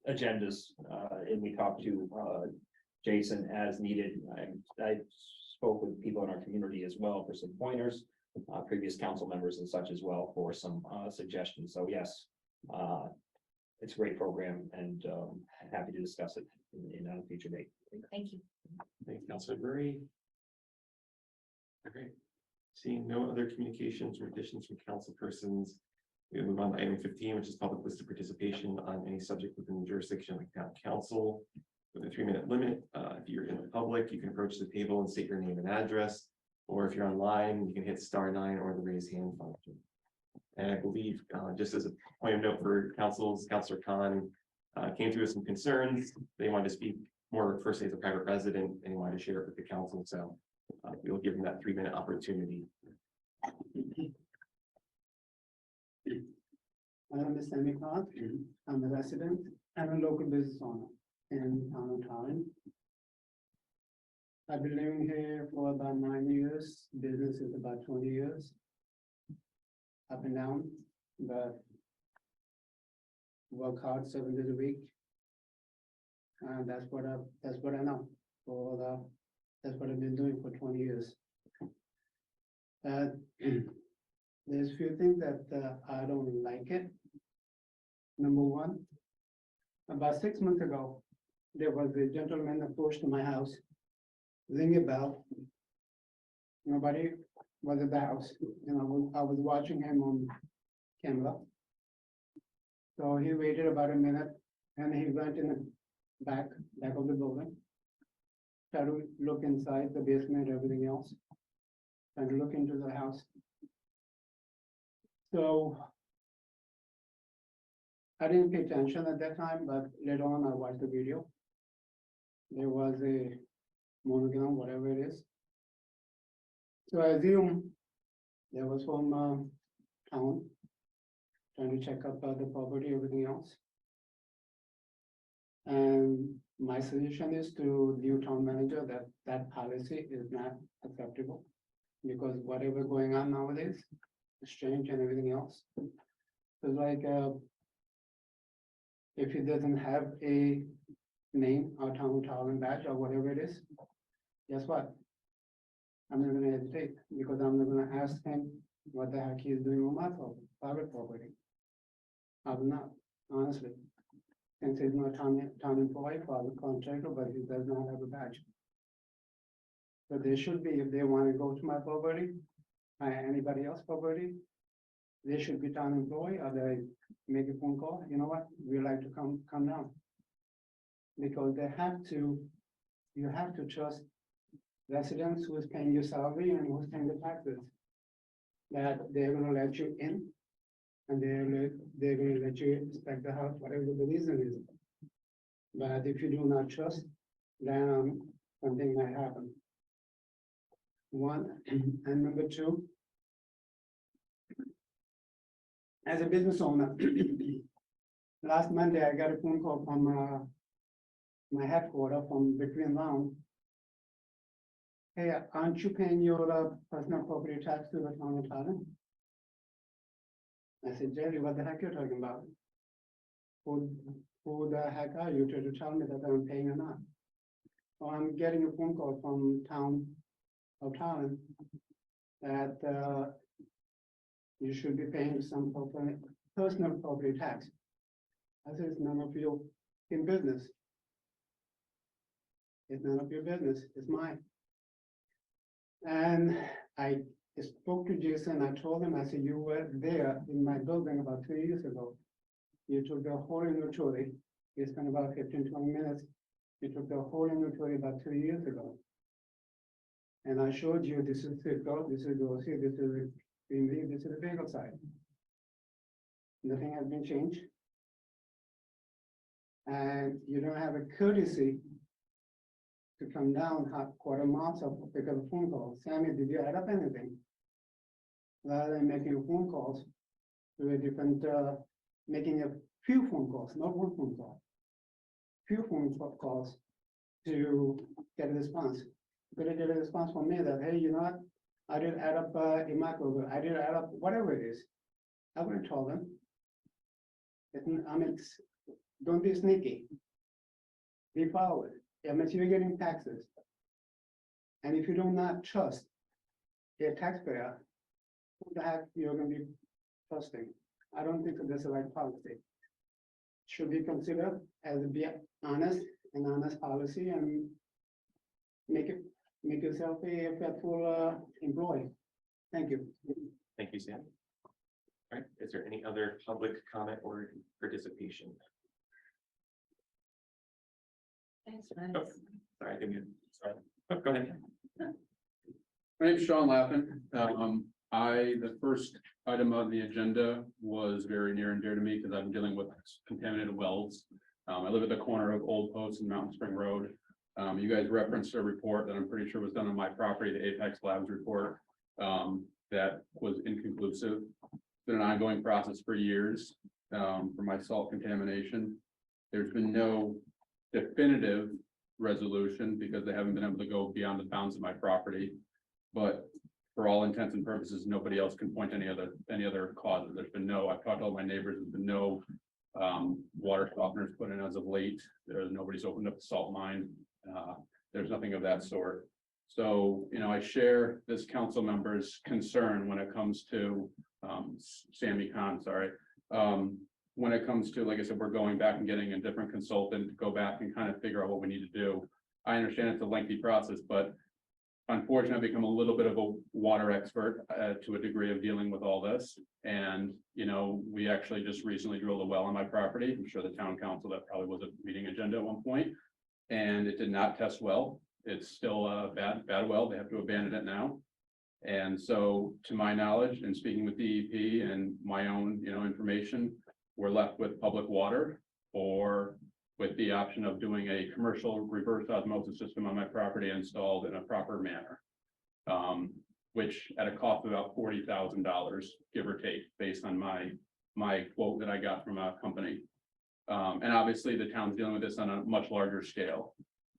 H: agendas, and we talk to, Jason as needed. I spoke with people in our community as well for some pointers, previous council members and such as well for some, suggestions. So yes, it's a great program and, happy to discuss it in a future date.
C: Thank you.
A: Thanks, Councilor Murray. Okay, seeing no other communications or additions from council persons, we'll move on to item 15, which is public listed participation on any subject within the jurisdiction of the town council. With a 3-minute limit, if you're in the public, you can approach the table and state your name and address. Or if you're online, you can hit *9 or the raise hand function. And I believe, just as a point of note for Councilor Khan came through with some concerns. They wanted to speak more first as a private resident and he wanted to share it with the council. So we'll give him that 3-minute opportunity.
J: My name is Sammy Khan. I'm a resident and a local business owner in town of Tolland. I've been living here for about 9 years. Business is about 20 years. Up and down, but work hard 7 days a week. And that's what I know that's what I've been doing for 20 years. There's few things that I don't like it. Number one, about 6 months ago, there was a gentleman approached to my house, ring a bell. Nobody was at the house, and I was watching him on camera. So he waited about a minute, and he went in back of the building. Try to look inside the basement, everything else. And look into the house. So. I didn't pay attention at that time, but later on I watched the video. There was a monogram, whatever it is. So I assume there was from town. Trying to check up the property, everything else. And my suggestion is to the town manager that that policy is not acceptable. Because whatever going on nowadays, exchange and everything else. It's like, if it doesn't have a name or town badge or whatever it is, guess what? I'm not gonna hesitate, because I'm not gonna ask him what the heck he is doing on my private property. I will not, honestly. Since he's not town employee, private contractor, but he does not have a badge. So they should be, if they wanna go to my property, anybody else property, they should be town employee, or they make a phone call, you know what, we like to come down. Because they have to, you have to trust residents who is paying your salary and who's paying the taxes. That they're gonna let you in, and they're gonna let you inspect the house, whatever the reason is. But if you do not trust, then something might happen. One, and number two, as a business owner, last Monday, I got a phone call from my headquarters from Between Round. Hey, aren't you paying your personal property tax to the town of Tolland? I said, Jerry, what the heck you're talking about? Who the heck are you to tell me that I'm paying or not? So I'm getting a phone call from town of Tolland that you should be paying some personal property tax. I said, it's none of your business. It's none of your business, it's mine. And I spoke to Jason, I told him, I said, you were there in my building about 2 years ago. You took the whole inventory, you spent about 15-20 minutes. You took the whole inventory about 2 years ago. And I showed you, this is Cisco, this is Rossi, this is Greenleaf, this is the vehicle side. Nothing has been changed. And you don't have a courtesy to come down quarter miles of pick up a phone call. Sammy, did you add up anything? Rather than making phone calls to a different, making a few phone calls, not one phone call. Few phone calls to get a response. You're gonna get a response from me that, hey, you know what? I didn't add up a micro, I didn't add up whatever it is. I would have told them. I mean, don't be sneaky. Be forward. I mean, you're getting taxes. And if you do not trust a taxpayer, who the heck you're gonna be trusting? I don't think that that's the right policy. Should be considered as be honest policy and make yourself a faithful employee. Thank you.
A: Thank you, Sam. All right, is there any other public comment or participation?
G: Thanks,
A: Oh, sorry, give me, sorry. Oh, go ahead.
N: My name's Sean Lappin. The first item on the agenda was very near and dear to me because I'm dealing with contaminated wells. I live at the corner of Old Post and Mountain Spring Road. You guys referenced a report that I'm pretty sure was done on my property, the Apex Labs report, that was inconclusive. It's been an ongoing process for years, for my salt contamination. There's been no definitive resolution because they haven't been able to go beyond the bounds of my property. But for all intents and purposes, nobody else can point any other causes. There's been no, I've talked to all my neighbors, there's been no water softeners put in as of late. Nobody's opened up the salt mine. There's nothing of that sort. So, you know, I share this council member's concern when it comes to Sammy Khan, sorry. When it comes to, like I said, we're going back and getting a different consultant to go back and kind of figure out what we need to do. I understand it's a lengthy process, but unfortunately, I've become a little bit of a water expert to a degree of dealing with all this. And, you know, we actually just recently drilled a well on my property. I'm sure the town council, that probably was a meeting agenda at one point. And it did not test well. It's still a bad well. They have to abandon it now. And so, to my knowledge, and speaking with DEP and my own, you know, information, we're left with public water or with the option of doing a commercial reverse osmosis system on my property installed in a proper manner. Which at a cost of about $40,000, give or take, based on my quote that I got from a company. And obviously the town's dealing with this on a much larger scale.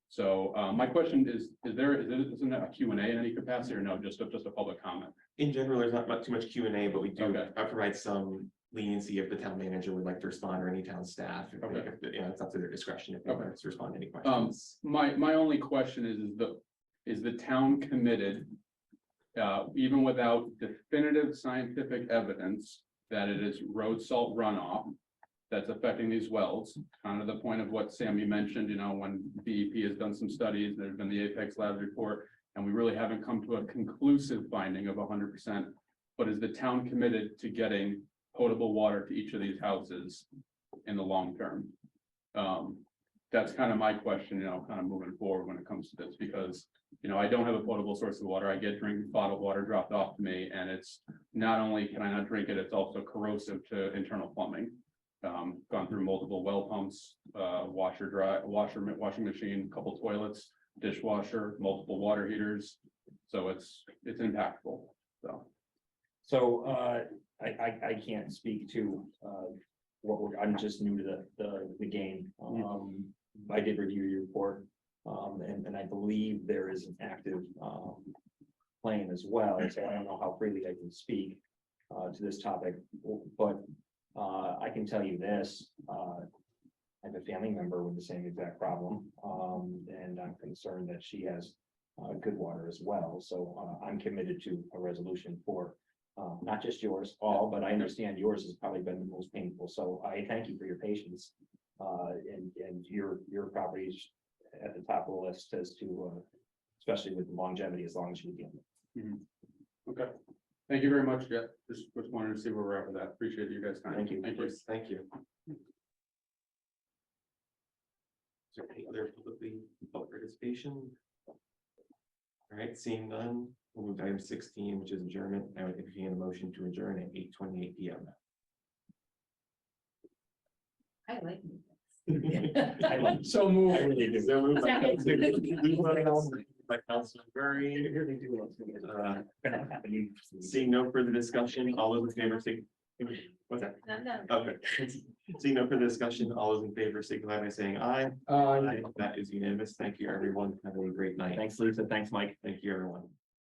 N: So my question isn't that a Q&A in any capacity or no, just a public comment?
A: In general, there's not too much Q&A, but we do
N: Okay.
A: provide some leniency if the town manager would like to respond or any town staff.
N: Okay.
A: You know, it's up to their discretion if they want to respond to any
N: Um,
A: questions.
N: my only question is the town committed, even without definitive scientific evidence that it is road salt runoff that's affecting these wells, kind of the point of what Sammy mentioned, you know, when DEP has done some studies, there's been the Apex Labs report, and we really haven't come to a conclusive finding of 100%. But is the town committed to getting potable water to each of these houses in the long term? That's kind of my question, you know, kind of moving forward when it comes to this, because, you know, I don't have a potable source of water. I get bottled water dropped off to me, and it's not only can I not drink it, it's also corrosive to internal plumbing. Gone through multiple well pumps, washing machine, couple toilets, dishwasher, multiple water heaters. So it's impactful, so.
H: So, I can't speak to, I'm just new to the game. I did review your report, and I believe there is an active, plan as well, so I don't know how freely I can speak, to this topic, but, I can tell you this, I have a family member with the same exact problem, and I'm concerned that she has, good water as well, so, I'm committed to a resolution for not just yours, all, but I understand yours has probably been the most painful, so I thank you for your patience. And your property's at the top of the list as to, especially with the longevity, as long as you can.
N: Okay, thank you very much, Jeff. Just wanted to see where we're at with that. Appreciate you guys' time.
H: Thank you.
A: Thank you. Is there any other public participation? All right, seeing none, we'll move to item 16, which is adjournment. I would entertain a motion to adjourn at 8:28 PM.
C: I like.
H: I like-
D: So move.
H: I really do.
A: So moved by
C: Second.
A: Councilman Murray.
H: I really do love to-
A: Seeing no further discussion, all those in favor say. What's that? Okay. Seeing no further discussion, all those in favor signify by saying aye. Aye. That is unanimous. Thank you, everyone. Have a great night.
H: Thanks, Lisa. Thanks, Mike.
A: Thank you, everyone.